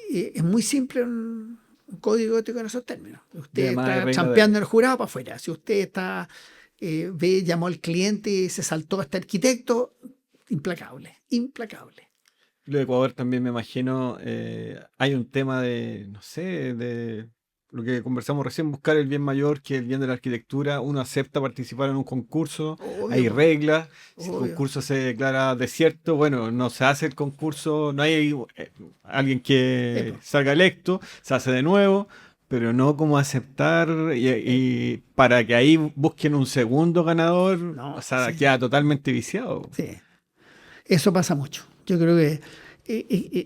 es muy simple un código ético en esos términos. Usted está champeando en el jurado para afuera. Si usted está... llamó al cliente y se saltó a este arquitecto, implacable. Lo de Ecuador también me imagino, hay un tema de, no sé, de lo que conversamos recién, buscar el bien mayor que el bien de la arquitectura. Uno acepta participar en un concurso, obvio, hay reglas, si el concurso se declara desierto, bueno, no se hace el concurso, no hay alguien que salga electo, se hace de nuevo. Pero no como aceptar y para que ahí busquen un segundo ganador, queda totalmente viciado. Sí, eso pasa mucho. Yo creo que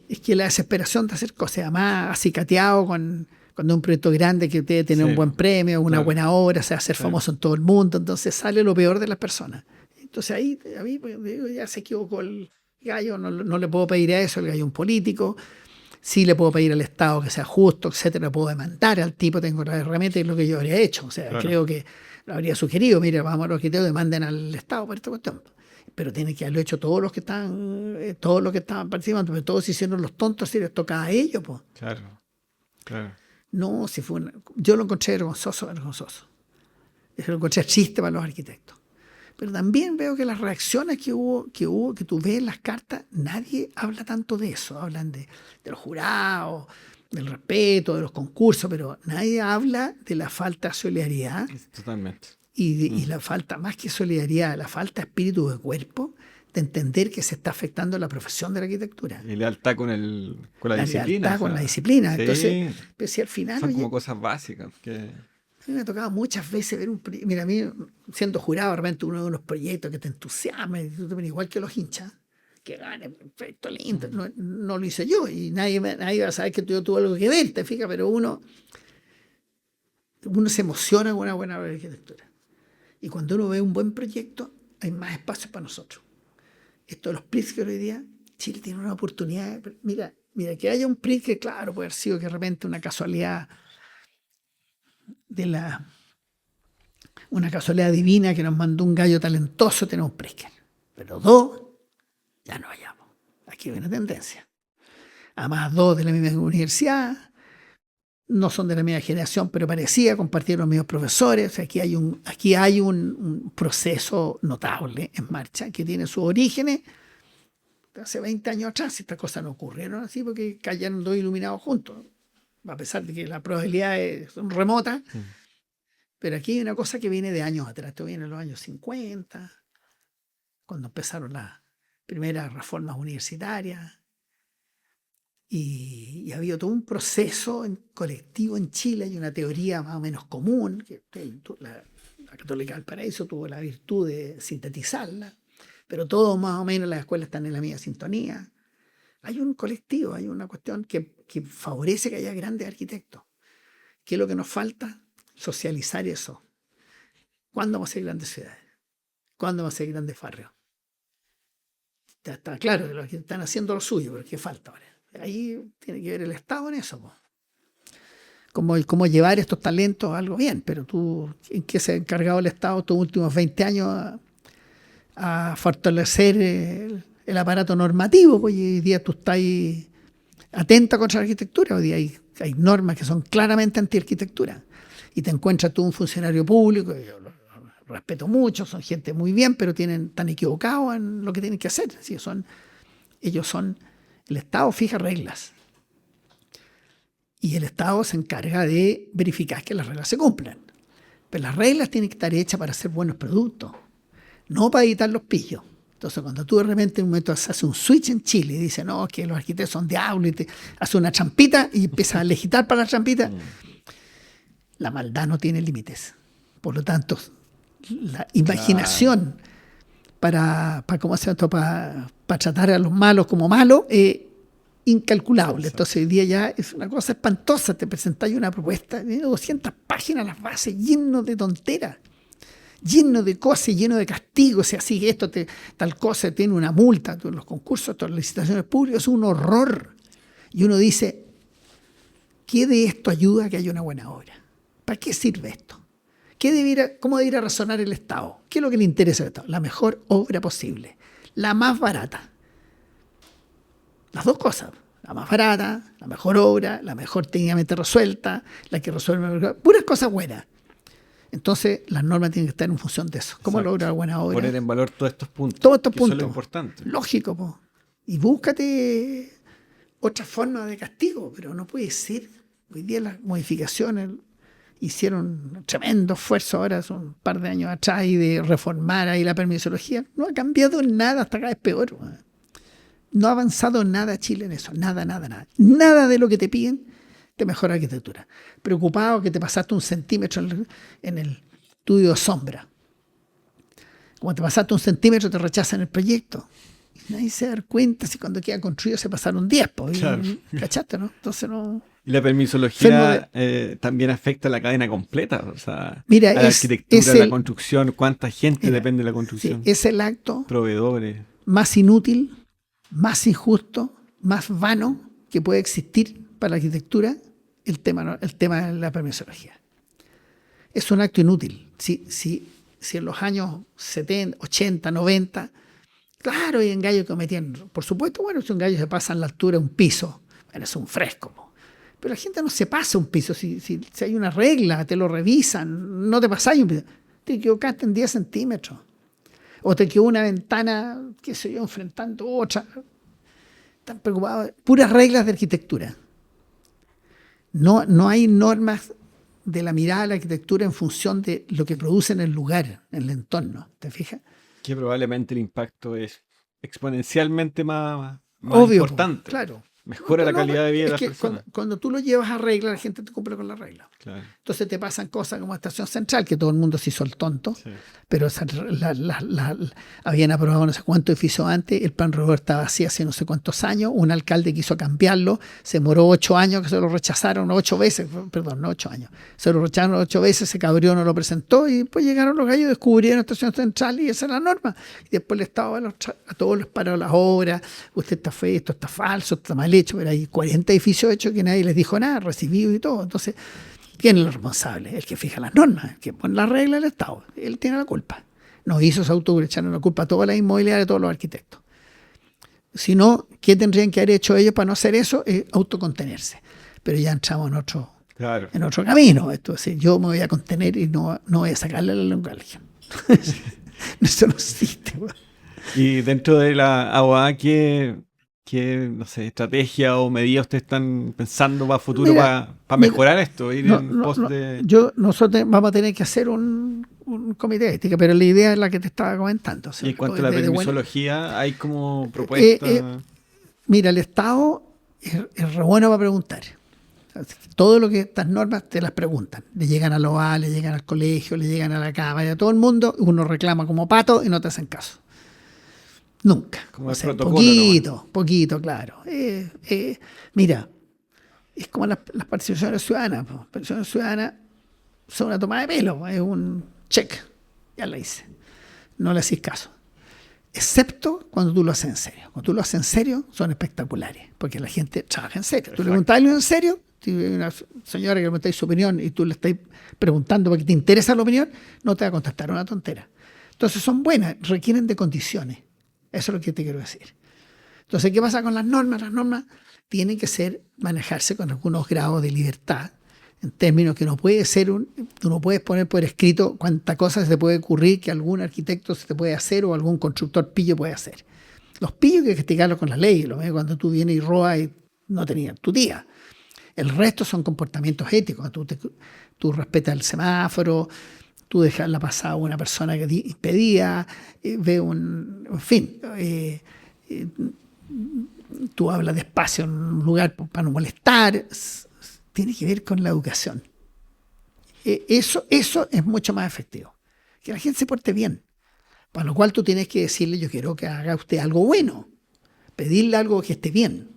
es que la desesperación de hacer cosas, además acicateado cuando un proyecto grande que debe tener un buen premio, una buena obra, o sea, ser famoso en todo el mundo, entonces sale lo peor de las personas. Entonces ahí a mí ya se equivocó el gallo, no le puedo pedir a eso, el gallo es un político. Sí le puedo pedir al Estado que sea justo, etcétera, puedo demandar al tipo, tengo la herramienta y es lo que yo habría hecho. O sea, creo que lo habría sugerido, mira, vamos a los arquitectos, demanden al Estado por esta cuestión. Pero tienen que haberlo hecho todos los que estaban participando, pero todos hicieron los tontos si les tocaba a ellos, pues. Claro. No, si fue yo lo encontré vergonzoso. Yo lo encontré triste para los arquitectos. Pero también veo que las reacciones que tú ves en las cartas, nadie habla tanto de eso. Hablan de los jurados, del respeto, de los concursos, pero nadie habla de la falta de solidaridad. Totalmente. Y la falta, más que solidaridad, la falta de espíritu de cuerpo, de entender que se está afectando la profesión de la arquitectura. Y lealtad con la disciplina. Lealtad con la disciplina. Sí. Entonces, pero si al final... Son como cosas básicas que... A mí me ha tocado muchas veces ver mira, a mí, siendo jurado, de repente uno de unos proyectos que te entusiasma, igual que los hinchas, que gane, perfecto, lindo. No lo hice yo y nadie va a saber que yo tuve algo que ver, te fijas, pero uno se emociona con una buena arquitectura. Y cuando uno ve un buen proyecto, hay más espacio para nosotros. Esto de los Pritzker hoy día, Chile tiene una oportunidad. Mira, que haya un Pritzker, claro, puede haber sido que de repente una casualidad una casualidad divina que nos mandó un gallo talentoso, tenemos Pritzker. Pero dos, ya no hallamos. Aquí hay una tendencia. Además, dos de la misma universidad, no son de la misma generación, pero parecía, compartieron los mismos profesores. O sea, aquí hay un proceso notable en marcha que tiene sus orígenes hace 20 años atrás. Estas cosas no ocurrieron así porque cayeron dos iluminados juntos. A pesar de que las probabilidades son remotas, Pero aquí hay una cosa que viene de años atrás. Esto viene en los años 50, cuando empezaron las primeras reformas universitarias. Y ha habido todo un proceso colectivo en Chile. Hay una teoría más o menos común, que la Católica del Paraíso tuvo la virtud de sintetizarla, pero todos más o menos las escuelas están en la misma sintonía. Hay un colectivo, hay una cuestión que favorece que haya grandes arquitectos. ¿Qué es lo que nos falta? Socializar eso. ¿Cuándo vamos a ser grandes ciudades? ¿Cuándo vamos a ser grandes barrios? Ya está claro que los que están haciendo lo suyo, pero ¿qué falta ahora? Ahí tiene que ver el Estado en eso. Cómo llevar estos talentos a algo bien, pero tú, ¿en qué se ha encargado el Estado estos últimos 20 años a fortalecer el aparato normativo? Pues hoy día tú estás ahí atenta contra la arquitectura. Hoy día hay normas que son claramente anti-arquitectura. Y te encuentras tú un funcionario público, yo lo respeto mucho, son gente muy bien, pero están equivocados en lo que tienen que hacer. ¿Sí? El Estado fija reglas. Y el Estado se encarga de verificar que las reglas se cumplan. Pero las reglas tienen que estar hechas para hacer buenos productos, no para evitar los pillos. Entonces, cuando tú de repente en un momento haces un switch en Chile y dices, no, que los arquitectos son diablos, y te hace una trampita y empiezas a legislar para la trampita, la maldad no tiene límites. Por lo tanto, la imaginación para tratar a los malos como malos es incalculable. Entonces, hoy día ya es una cosa espantosa. Te presentáis una propuesta de 200 páginas, las bases, lleno de tonteras, lleno de cosas, lleno de castigos. Si así esto, tal cosa, tiene una multa. Los concursos, todas las licitaciones públicas, es un horror. Y uno dice, ¿qué de esto ayuda a que haya una buena obra? ¿Para qué sirve esto? ¿Cómo debiera razonar el Estado? ¿Qué es lo que le interesa al Estado? La mejor obra posible, la más barata. Las dos cosas, la más barata, la mejor obra, la mejor técnicamente resuelta, la que resuelve puras cosas buenas. Entonces, las normas tienen que estar en función de eso. ¿Cómo lograr buena obra? Poner en valor todos estos puntos. Todos estos puntos. Eso es lo importante. Lógico, po. Y búscate otra forma de castigo, pero no puede ser. Hoy día las modificaciones hicieron un tremendo esfuerzo ahora, son un par de años atrás, y de reformar ahí la permisología. No ha cambiado nada, hasta acá es peor. No ha avanzado nada Chile en eso, nada. Nada de lo que te piden te mejora la arquitectura. Preocupado que te pasaste 1 centímetro en el estudio de sombra. Como te pasaste 1 centímetro, te rechazan el proyecto. Y nadie se da cuenta si cuando queda construido se pasaron 10. Claro. ¿Cachaste, no? Entonces no... Y la permisología también afecta a la cadena completa, o sea, mira, a la arquitectura, la construcción, cuánta gente depende de la construcción. Sí, es el acto proveedores más inútil, más injusto, más vano que puede existir para la arquitectura, el tema de la permisología. Es un acto inútil. Si en los años 70, 80, 90, claro, hay gallos que metían, por supuesto, bueno, si un gallo se pasa en la altura de un piso, bueno, es un fresco. Pero la gente no se pasa un piso. Si hay una regla, te lo revisan, no te pasáis un piso. Te equivocaste en 10 centímetros. O te quedó una ventana, qué sé yo, enfrentando otra. Están preocupados. Puras reglas de arquitectura. No hay normas de la mirada de la arquitectura en función de lo que produce en el lugar, en el entorno. ¿Te fijas? Que probablemente el impacto es exponencialmente más obvio, importante. Claro. Mejora la calidad de vida de las personas. Cuando tú lo llevas a regla, la gente te cumple con la regla. Claro. Entonces te pasan cosas como Estación Central, que todo el mundo se hizo el tonto, sí. Pero habían aprobado no sé cuántos edificios antes, el plan Robert estaba así hace no sé cuántos años, un alcalde quiso cambiarlo, se demoró 8 años, que se lo rechazaron 8 veces, perdón, no 8 años, se lo rechazaron 8 veces, se cabrió, no lo presentó, y después llegaron los gallos, descubrieron Estación Central y esa es la norma. Y después el Estado a todos les paró las obras, usted está feo, esto está falso, esto está mal hecho, pero hay 40 edificios hechos que nadie les dijo nada, recibido y todo. Entonces, ¿quién es el responsable? El que fija las normas, el que pone las reglas del Estado. Él tiene la culpa. No hizo esa autoridad, echaron la culpa a todas las inmobiliarias, a todos los arquitectos. Si no, ¿qué tendrían que haber hecho ellos para no hacer eso? Autocontenerse. Pero ya entramos en otro camino. Entonces, yo me voy a contener y no voy a sacarle la lengua a alguien. Eso no existe. Y dentro de la AOA, ¿qué ¿Qué, no sé, estrategia o medida ustedes están pensando para futuro Mira, para mira, mejorar esto? Ir no, en pos de... nosotros vamos a tener que hacer un comité de ética, pero la idea es la que te estaba comentando. O Y sea, en cuanto a la permisología, hay como eh, eh, propuestas... mira, el Estado es re bueno para preguntar. Todo lo que estas normas te las preguntan. Le llegan a los A, le llegan al colegio, le llegan a la Cámara, a todo el mundo. Uno reclama como pato y no te hacen caso. Nunca. Como O el sea, protocolo nomás. poquito, claro. Mira, es como las participaciones ciudadanas. Las participaciones ciudadanas son una toma de pelo. Es un check. Ya la hice. No le hacís caso. Excepto cuando tú lo haces en serio. Cuando tú lo haces en serio, son espectaculares. Porque la gente trabaja en serio. Tú le preguntas a alguien en serio, si hay una señora que le preguntáis su opinión y tú le estás preguntando porque te interesa la opinión, no te va a contestar una tontera. Entonces son buenas, requieren de condiciones. Eso es lo que te quiero decir. Entonces, ¿qué pasa con las normas? Las normas tienen que manejarse con algunos grados de libertad, en términos que no puede ser tú no puedes poner por escrito cuánta cosa se te puede ocurrir que algún arquitecto se te puede hacer o algún constructor pillo puede hacer. Los pillos hay que castigarlos con la ley, lo mismo cuando tú vienes y robas y no tenías tu tía. El resto son comportamientos éticos. Tú respetas el semáforo, tú dejas la pasada a una persona que impedía, en fin, tú hablas despacio en un lugar para no molestar. Tiene que ver con la educación. Eso es mucho más efectivo. Que la gente se porte bien. Para lo cual tú tienes que decirle, yo quiero que haga usted algo bueno. Pedirle algo que esté bien.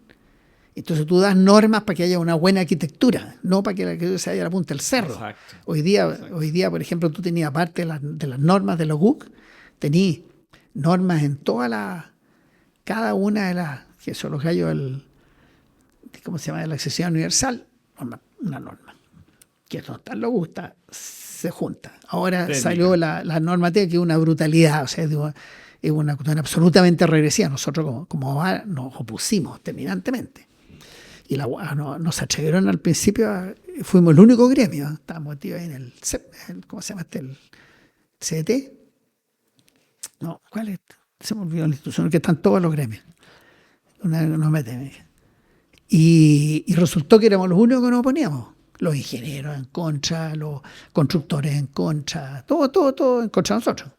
Entonces tú das normas para que haya una buena arquitectura, no para que la arquitectura se vaya a la punta del cerro. Exacto. Hoy día, por ejemplo, tú tenías aparte de las normas de los GUC, tenías normas en cada una de las, que son los gallos ¿cómo se llama? De la accesibilidad universal, una norma. Que no está lo gusta, se junta. Ahora Técnica. salió la norma T, que es una brutalidad, o sea, es una cuestión absolutamente regresiva. Nosotros como nos opusimos terminantemente. Y nos atrevieron al principio, fuimos el único gremio, estábamos metidos ahí en el ¿cómo se llama el CDT? No, ¿cuál es? Se me olvidó la institución, que están todos los gremios. Nos meten. Y resultó que éramos los únicos que nos oponíamos. Los ingenieros en contra, los constructores en contra, todo en contra de nosotros.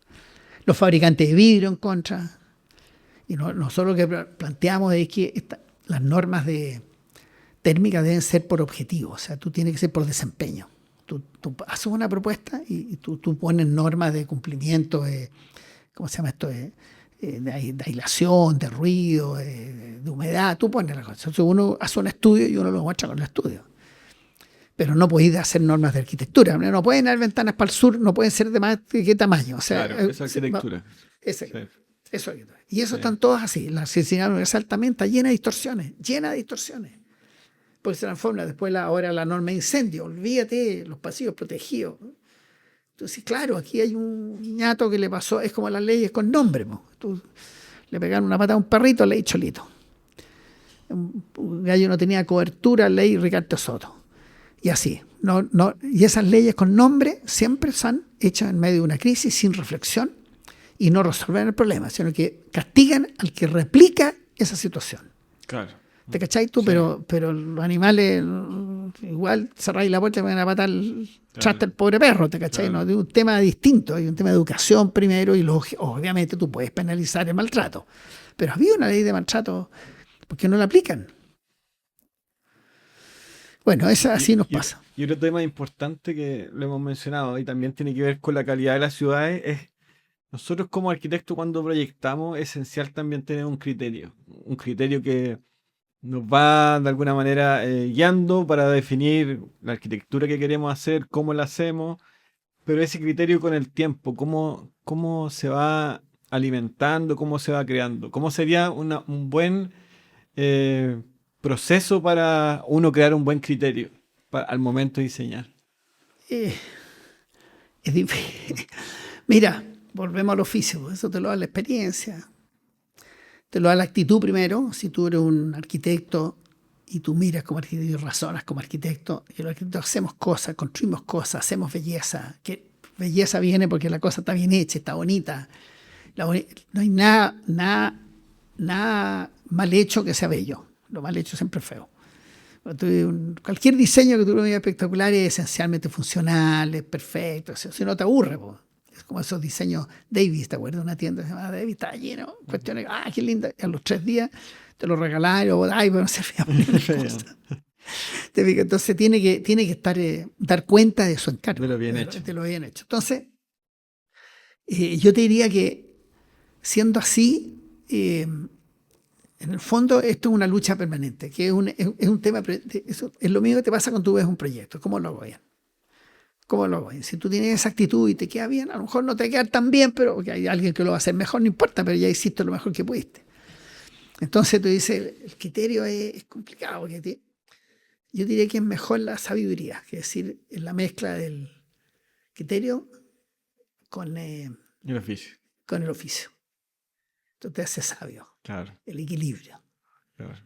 Los fabricantes de vidrio en contra. Y nosotros lo que planteamos es que las normas térmicas deben ser por objetivo, o sea, tú tienes que ser por desempeño. Tú haces una propuesta y tú pones normas de cumplimiento, ¿cómo se llama esto? De aislación, de ruido, de humedad, tú pones las cosas. Entonces uno hace un estudio y uno lo muestra con el estudio. Pero no podéis hacer normas de arquitectura. No pueden haber ventanas para el sur, no pueden ser de más de qué tamaño. O sea, Claro, esa arquitectura. Eso. Y eso están todos así. La accesibilidad universal también está llena de distorsiones. Porque se transforma después ahora la norma de incendio. Olvídate, los pasillos protegidos. Entonces, claro, aquí hay un ñato que le pasó, es como las leyes con nombre. Tú le pegaron una patada a un perrito, ley Cholito. Un gallo no tenía cobertura, ley Ricardo Soto. Y así. Y esas leyes con nombre siempre son hechas en medio de una crisis, sin reflexión, y no resuelven el problema, sino que castigan al que replica esa situación. Claro. ¿Te cachai tú? Sí. Pero los animales, igual cerráis la puerta y van a patar el traste al pobre perro, ¿te cachai? Claro. No, es un tema distinto, hay un tema de educación primero y obviamente tú puedes penalizar el maltrato. Pero había una ley de maltrato, ¿por qué no la aplican? Bueno, así nos pasa. Y otro tema importante que lo hemos mencionado y también tiene que ver con la calidad de las ciudades es nosotros como arquitectos cuando proyectamos es esencial también tener un criterio que nos va de alguna manera guiando para definir la arquitectura que queremos hacer, cómo la hacemos, pero ese criterio con el tiempo, cómo se va alimentando, cómo se va creando, cómo sería un buen proceso para uno crear un buen criterio al momento de diseñar. Es difícil. Mira, volvemos al oficio, eso te lo da la experiencia. Te lo da la actitud primero, si tú eres un arquitecto y tú miras como arquitecto y razonas como arquitecto, y los arquitectos hacemos cosas, construimos cosas, hacemos belleza, que belleza viene porque la cosa está bien hecha, está bonita. No hay nada mal hecho que sea bello. Lo mal hecho siempre es feo. Cualquier diseño que tú lo veas espectacular es esencialmente funcional, es perfecto, si no te aburre. Po. Es como esos diseños Davis, ¿te acuerdas? Una tienda que se llama Davis, estaba lleno, cuestiones, qué linda. Y a los 3 días te lo regalaron, pero no servía para ninguna cosa. Entonces tiene que estar, dar cuenta de su encargo. De lo bien hecho. De lo bien hecho. Entonces, yo te diría que siendo así, en el fondo esto es una lucha permanente, que es un tema, es lo mismo que te pasa cuando tú ves un proyecto, ¿cómo lo hago bien? ¿Cómo lo hago bien? Si tú tienes esa actitud y te queda bien, a lo mejor no te va a quedar tan bien, pero porque hay alguien que lo va a hacer mejor, no importa, pero ya hiciste lo mejor que pudiste. Entonces tú dices, el criterio es complicado, porque yo diría que es mejor la sabiduría, que es decir, en la mezcla del criterio con el oficio. Con el oficio. Esto te hace sabio. Claro. El equilibrio. Claro.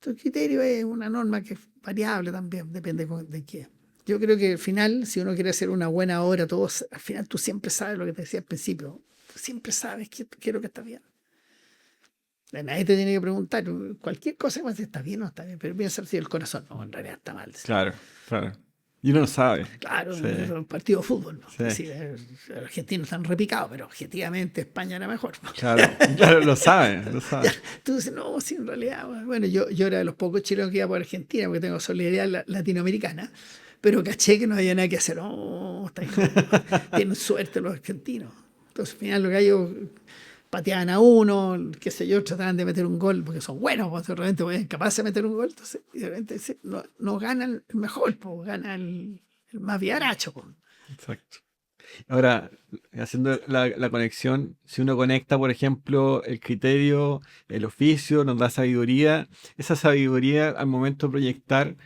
El criterio es una norma que es variable también, depende de qué. Yo creo que al final, si uno quiere hacer una buena obra, al final tú siempre sabes lo que te decía al principio. Tú siempre sabes qué es lo que está bien. Nadie te tiene que preguntar cualquier cosa, si está bien o no está bien, pero piensa si el corazón, no, en realidad está mal. Claro, claro. Y uno lo sabe. Claro, sí. Un partido de fútbol. ¿No? Sí. Sí, los argentinos están repicados, pero objetivamente España era mejor. ¿No? Claro, lo saben. Tú dices, no, sí, en realidad, bueno, yo era de los pocos chilenos que iba por Argentina porque tengo solidaridad latinoamericana, pero caché que no había nada que hacer. No, tienen suerte los argentinos. Entonces, al final, los gallos pateaban a uno, qué sé yo, trataban de meter un gol porque son buenos, pues de repente son capaces de meter un gol, entonces de repente no gana el mejor, pues gana el más viaracho. Pues. Exacto. Ahora, haciendo la conexión, si uno conecta, por ejemplo, el criterio, el oficio, nos da sabiduría, esa sabiduría al momento de proyectar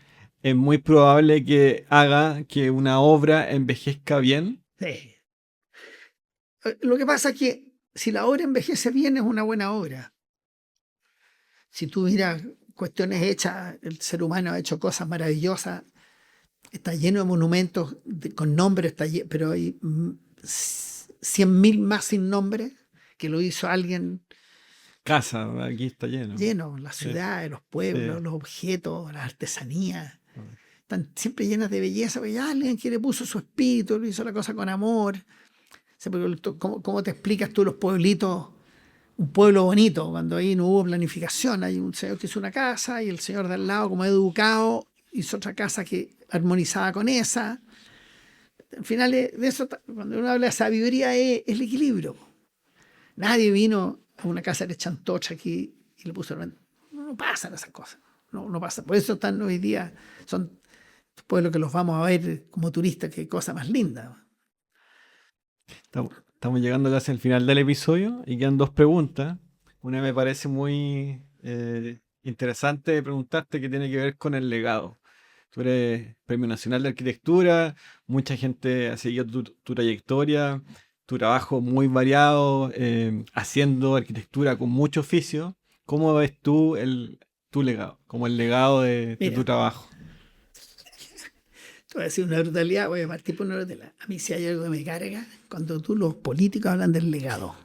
es muy probable que haga que una obra envejezca bien. Sí. Lo que pasa es que si la obra envejece bien, es una buena obra. Si tú miras cuestiones hechas, el ser humano ha hecho cosas maravillosas, está lleno de monumentos con nombres, pero hay 100.000 más sin nombre que lo hizo alguien. Casa, aquí está lleno. Lleno, las ciudades, los pueblos, los objetos, las artesanías. Están siempre llenas de belleza, porque alguien que le puso su espíritu, lo hizo la cosa con amor. ¿Cómo te explicas tú los pueblitos? Un pueblo bonito, cuando ahí no hubo planificación. Hay un señor que hizo una casa y el señor de al lado, como educado, hizo otra casa que armonizaba con esa. Al final, de eso, cuando uno habla de sabiduría, es el equilibrio. Nadie vino a una casa de chantocha aquí y le puso. No pasan esas cosas. No pasa. Por eso están hoy día, son pueblos que los vamos a ver como turistas, qué cosa más linda. Estamos llegando casi al final del episodio y quedan 2 preguntas. Una me parece muy interesante de preguntarte, que tiene que ver con el legado. Tú eres Premio Nacional de Arquitectura, mucha gente ha seguido tu trayectoria, tu trabajo muy variado, haciendo arquitectura con mucho oficio. ¿Cómo ves tú tu legado, como el legado de tu trabajo? Voy a decir una brutalidad, voy a partir por una brutalidad. A mí si hay algo que me carga, cuando los políticos hablan del legado.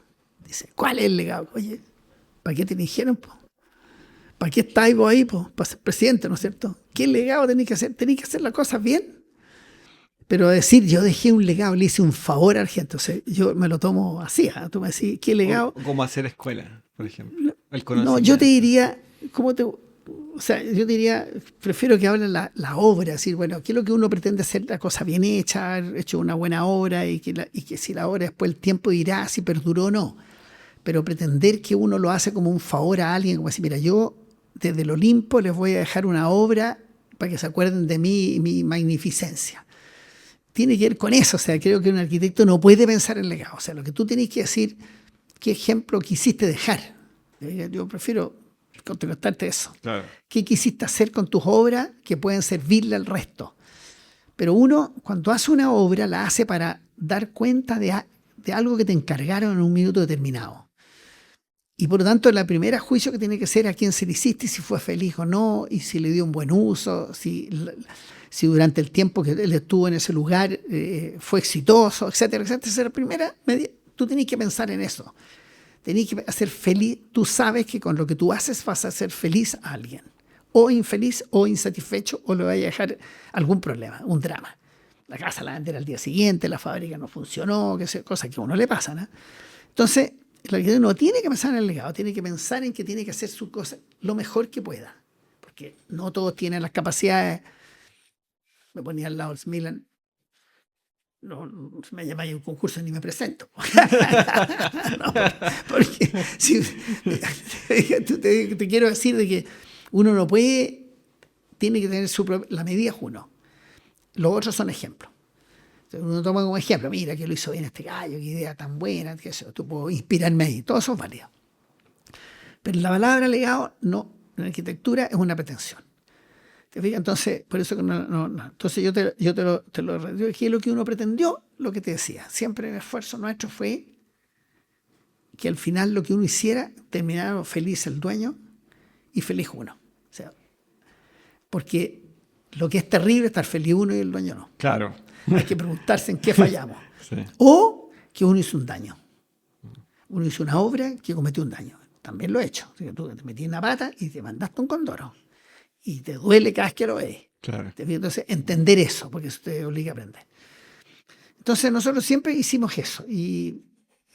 Dicen, ¿cuál es el legado? Oye, ¿para qué te eligieron? ¿Para qué estáis vos ahí? Para ser presidente, ¿no es cierto? ¿Qué legado tenéis que hacer? Tenéis que hacer las cosas bien. Pero decir, yo dejé un legado, le hice un favor a Argentina. O sea, yo me lo tomo así. Tú me decís, ¿qué legado? ¿Cómo hacer escuela, por ejemplo? No, yo te diría, yo diría, prefiero que hablen la obra, decir, bueno, ¿qué es lo que uno pretende hacer? La cosa bien hecha, haber hecho una buena obra y que si la obra después el tiempo dirá si perduró o no. Pero pretender que uno lo hace como un favor a alguien, como decir, mira, yo desde el Olimpo les voy a dejar una obra para que se acuerden de mí y mi magnificencia. Tiene que ver con eso, o sea, creo que un arquitecto no puede pensar en legado. O sea, lo que tú tienes que decir, ¿qué ejemplo quisiste dejar? Yo prefiero contestarte eso. Claro. ¿Qué quisiste hacer con tus obras que pueden servirle al resto? Pero uno, cuando hace una obra, la hace para dar cuenta de algo que te encargaron en un minuto determinado. Y por lo tanto, el primer juicio que tiene que ser a quién se le hiciste, si fue feliz o no, y si le dio un buen uso, si durante el tiempo que él estuvo en ese lugar fue exitoso, etcétera, etcétera. Esa es la primera medida. Tú tienes que pensar en eso. Tenés que hacer feliz. Tú sabes que con lo que tú haces vas a hacer feliz a alguien. O infeliz, o insatisfecho, o le va a dejar algún problema, un drama. La casa la vender al día siguiente, la fábrica no funcionó, cosas que a uno le pasan, ¿eh? Entonces, el arquitecto no tiene que pensar en el legado, tiene que pensar en que tiene que hacer su cosa lo mejor que pueda. Porque no todos tienen las capacidades. Me ponía al lado el Milan. No, me llamáis a un concurso ni me presento. No, porque si, te quiero decir de que uno no puede, tiene que tener la medida es uno. Los otros son ejemplos. Entonces uno toma como ejemplo, mira que lo hizo bien este gallo, qué idea tan buena, que eso, tú puedo inspirarme ahí, todo eso es válido. Pero la palabra legado no, en arquitectura es una pretensión. ¿Te fijas? Entonces, por eso que no. Entonces yo te lo dije, lo que uno pretendió, lo que te decía. Siempre el esfuerzo nuestro fue que al final lo que uno hiciera terminara feliz el dueño y feliz uno. O sea, porque lo que es terrible es estar feliz uno y el dueño no. Claro. Hay que preguntarse en qué fallamos. Sí. O que uno hizo un daño. Uno hizo una obra que cometió un daño. También lo he hecho. O sea, tú te metí en una pata y te mandaste un condoro. Y te duele cada vez que lo ves. Claro. Entonces, entender eso, porque eso te obliga a aprender. Entonces, nosotros siempre hicimos eso. Y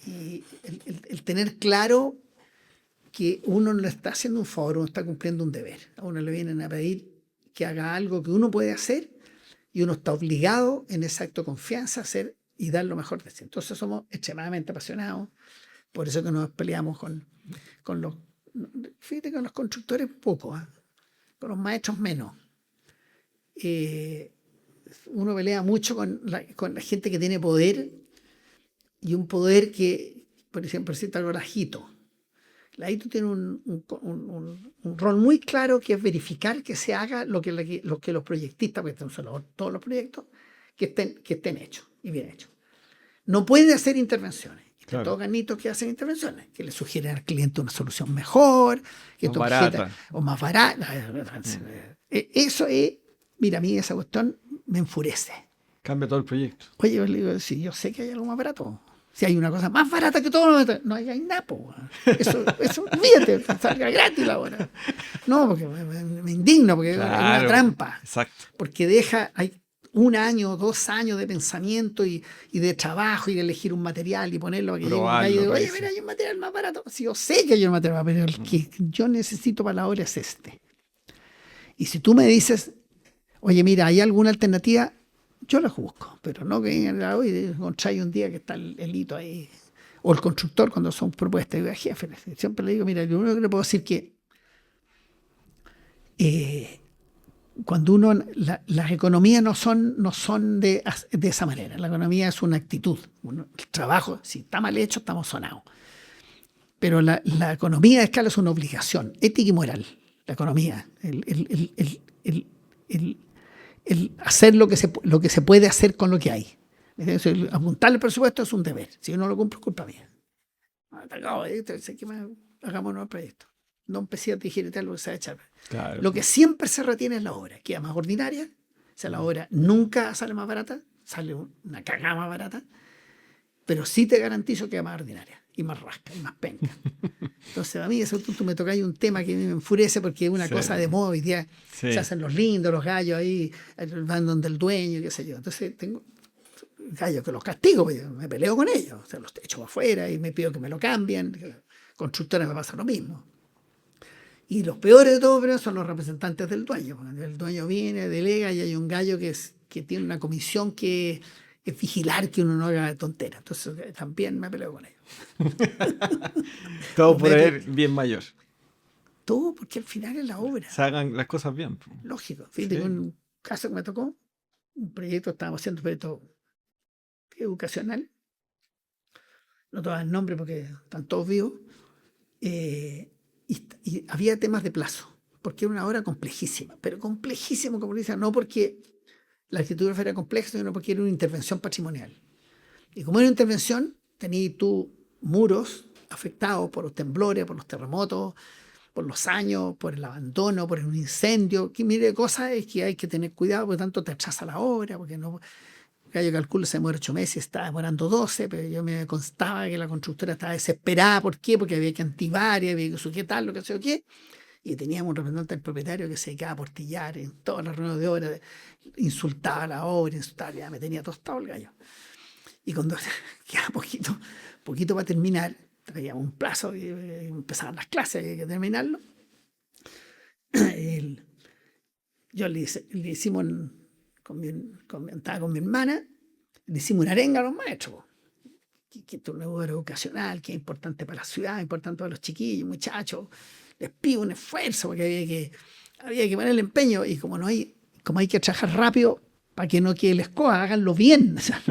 el tener claro que uno no está haciendo un favor, uno está cumpliendo un deber. A uno le vienen a pedir que haga algo que uno puede hacer y uno está obligado en ese acto de confianza a hacer y dar lo mejor de sí. Entonces, somos extremadamente apasionados. Por eso que nos peleamos con los... Fíjate que con los constructores poco, ¿eh? Con los maestros menos. Uno pelea mucho con la gente que tiene poder y un poder que, por ejemplo, cita algo la Hito. La Hito tiene un rol muy claro que es verificar que se haga lo que los proyectistas, porque son todos los proyectos, que estén hechos y bien hechos. No puede hacer intervenciones. Claro. Todos ganitos que hacen intervenciones, que le sugieren al cliente una solución mejor, que más barata. O más barata. Eso es, mira, a mí esa cuestión me enfurece. Cambia todo el proyecto. Oye, yo le digo, sí, yo sé que hay algo más barato. Si hay una cosa más barata que todo, no hay nada, po. Eso, olvídate, salga gratis la hora. No, porque me indigno, porque claro, es una trampa. Exacto. Porque hay 1 año, 2 años de pensamiento y de trabajo y de elegir un material y ponerlo aquí. Oye, mira, hay un material más barato. Si yo sé que hay un material más barato, el que yo necesito para la obra es este. Y si tú me dices, oye, mira, ¿hay alguna alternativa? Yo la busco, pero no que vengan hoy encontráis un día que está el hito ahí. O el constructor cuando son propuestas. Yo, jefe, siempre le digo, mira, lo único que le puedo decir que cuando uno, las economías no son de esa manera. La economía es una actitud. El trabajo, si está mal hecho, estamos sonados. Pero la economía de escala es una obligación ética y moral. La economía, el hacer lo que se puede hacer con lo que hay. Apuntar el presupuesto es un deber. Si yo no lo cumplo, es culpa mía. Hagamos un nuevo proyecto. No empecé a digitar lo que se va a echar. Claro. Lo que siempre se retiene es la obra, queda más ordinaria. O sea, la obra nunca sale más barata, sale una cagada más barata, pero sí te garantizo que queda más ordinaria, y más rasca, y más penca. Entonces, a mí, tú me tocáis un tema que me enfurece porque es una cosa de moda. Hoy día se hacen los lindos, los gallos ahí, van donde el dueño, qué sé yo. Entonces, tengo gallos que los castigo, me peleo con ellos, o sea, los echo afuera y me pido que me lo cambien. Constructores me pasa lo mismo. Y los peores de todo, pero son los representantes del dueño. El dueño viene, delega y hay un gallo que tiene una comisión que es vigilar que uno no haga tonteras. Entonces también me peleo con ellos. Todo por el bien mayor. Todo porque al final es la obra. Se hagan las cosas bien. Lógico. Fíjate, con un caso que me tocó, un proyecto, estábamos haciendo un proyecto educacional. No te voy a dar el nombre porque están todos vivos. Y había temas de plazo, porque era una obra complejísima, pero complejísima, como dicen, no porque la arquitectura fuera compleja, sino porque era una intervención patrimonial. Y como era una intervención, tenías tú muros afectados por los temblores, por los terremotos, por los años, por el abandono, por un incendio, que mire, cosas es que hay que tener cuidado, porque tanto te atrasa la obra, porque no... El gallo calcula se demora 8 meses, estaba demorando 12, pero yo me constaba que la constructora estaba desesperada. ¿Por qué? Porque había que activar y había que su qué tal, lo que sé o qué. Y teníamos un representante del propietario que se dedicaba a portillar en todas las reuniones de obra, insultaba a la obra, insultaba, ya me tenía tostado el gallo. Y cuando quedaba poquito para terminar, traíamos un plazo y empezaban las clases, había que terminarlo. Yo le hicimos, estaba con mi hermana, le hicimos una arenga a los maestros. Que esto es una obra educacional, que es importante para la ciudad, importante para los chiquillos, muchachos. Les pido un esfuerzo porque había que ponerle empeño. Y como hay que trabajar rápido para que no quede la escoba, háganlo bien. O sea,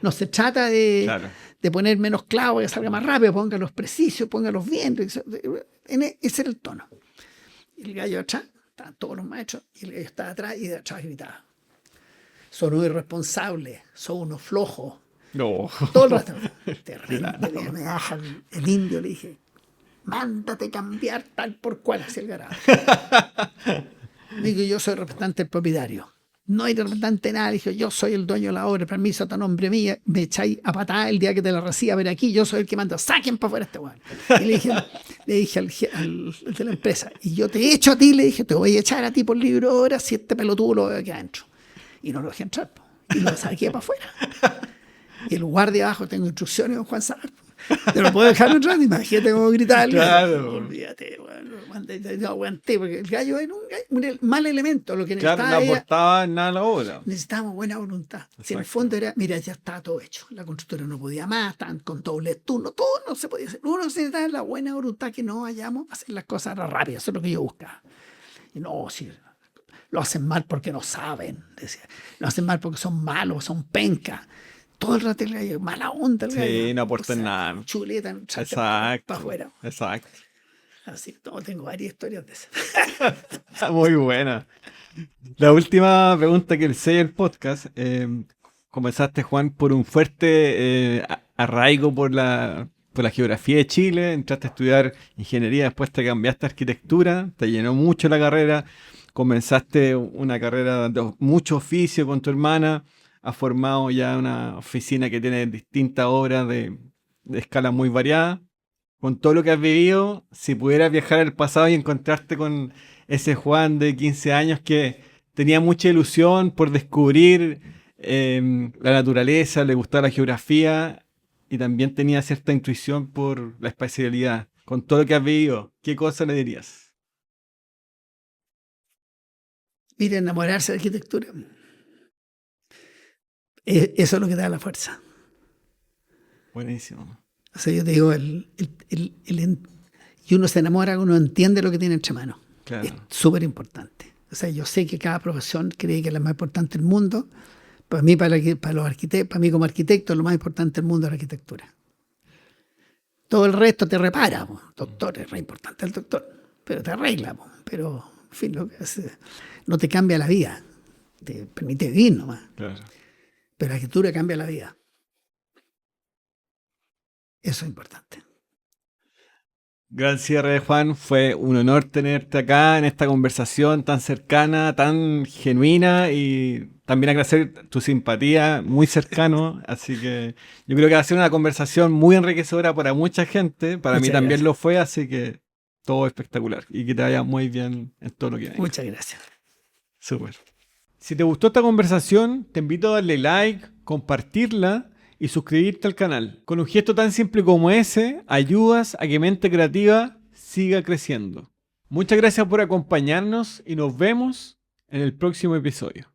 no se trata de poner menos clavos, que salga más rápido, pónganlos precisos, pónganlos bien. Ese era el tono. Y el gallo atrás, estaban todos los maestros, y el gallo estaba atrás y de atrás gritaba: son unos irresponsables, son unos flojos. No. Todo el rato. Terrible. El indio le dije: mándate cambiar tal por cual, hacia el garaje. Digo, yo soy representante del propietario. No hay representante de nada. Dije, yo soy el dueño de la obra, permiso a tu nombre mío, me echáis a patada el día que te la reciba, pero aquí yo soy el que manda, saquen para afuera este weón. Y le dije al de la empresa, y yo te echo a ti, le dije, te voy a echar a ti por libro ahora si este pelotudo lo veo aquí adentro. Y no lo dejé entrar, y lo saqué para afuera. Y el guardia abajo, tengo instrucciones, don Juan Sar. Te lo puedo dejar entrar, imagínate cómo gritarle. Claro. Olvídate, bueno, no aguanté, porque el gallo era un mal elemento. Lo que Claro, no aportaba nada a la obra. Necesitábamos buena voluntad. Si en el fondo era, mira, ya estaba todo hecho. La constructora no podía más, estaban con doble turno, todo no se podía hacer. Uno necesitaba la buena voluntad que no vayamos a hacer las cosas rápidas. Eso es lo que yo buscaba. Y no, sí, lo hacen mal porque no saben, decía. Lo hacen mal porque son malos, son pencas. Todo el rato el gallo, mala onda el gallo. Sí, no aportan nada. Chuleta, Exacto. Para afuera. Exacto. Así, tengo varias historias de esas. Muy buena. La última pregunta que le sé el podcast. Comenzaste, Juan, por un fuerte arraigo por la geografía de Chile. Entraste a estudiar ingeniería, después te cambiaste a arquitectura. Te llenó mucho la carrera. Comenzaste una carrera de mucho oficio con tu hermana. Has formado ya una oficina que tiene distintas obras de escala muy variada. Con todo lo que has vivido, si pudieras viajar al pasado y encontrarte con ese Juan de 15 años que tenía mucha ilusión por descubrir la naturaleza, le gustaba la geografía y también tenía cierta intuición por la espacialidad. Con todo lo que has vivido, ¿qué cosa le dirías? Mira, enamorarse de arquitectura. Eso es lo que te da la fuerza. Buenísimo. O sea, yo te digo, y uno se enamora, uno entiende lo que tiene entre manos. Claro. Es súper importante. O sea, yo sé que cada profesión cree que es la más importante del mundo. Para mí, para los arquitectos, para mí como arquitecto, lo más importante del mundo es la arquitectura. Todo el resto te repara, doctor, es re importante el doctor, pero te arregla, pero, en fin, lo que hace, no te cambia la vida, te permite vivir nomás. Claro. Pero la arquitectura cambia la vida. Eso es importante. Gran cierre, Juan. Fue un honor tenerte acá en esta conversación tan cercana, tan genuina y también agradecer tu simpatía, muy cercano. Así que yo creo que va a ser una conversación muy enriquecedora para mucha gente. Para mí también lo fue, así que todo espectacular. Y que te vaya muy bien en todo lo que hay. Muchas gracias. Súper. Si te gustó esta conversación, te invito a darle like, compartirla y suscribirte al canal. Con un gesto tan simple como ese, ayudas a que Mente Creativa siga creciendo. Muchas gracias por acompañarnos y nos vemos en el próximo episodio.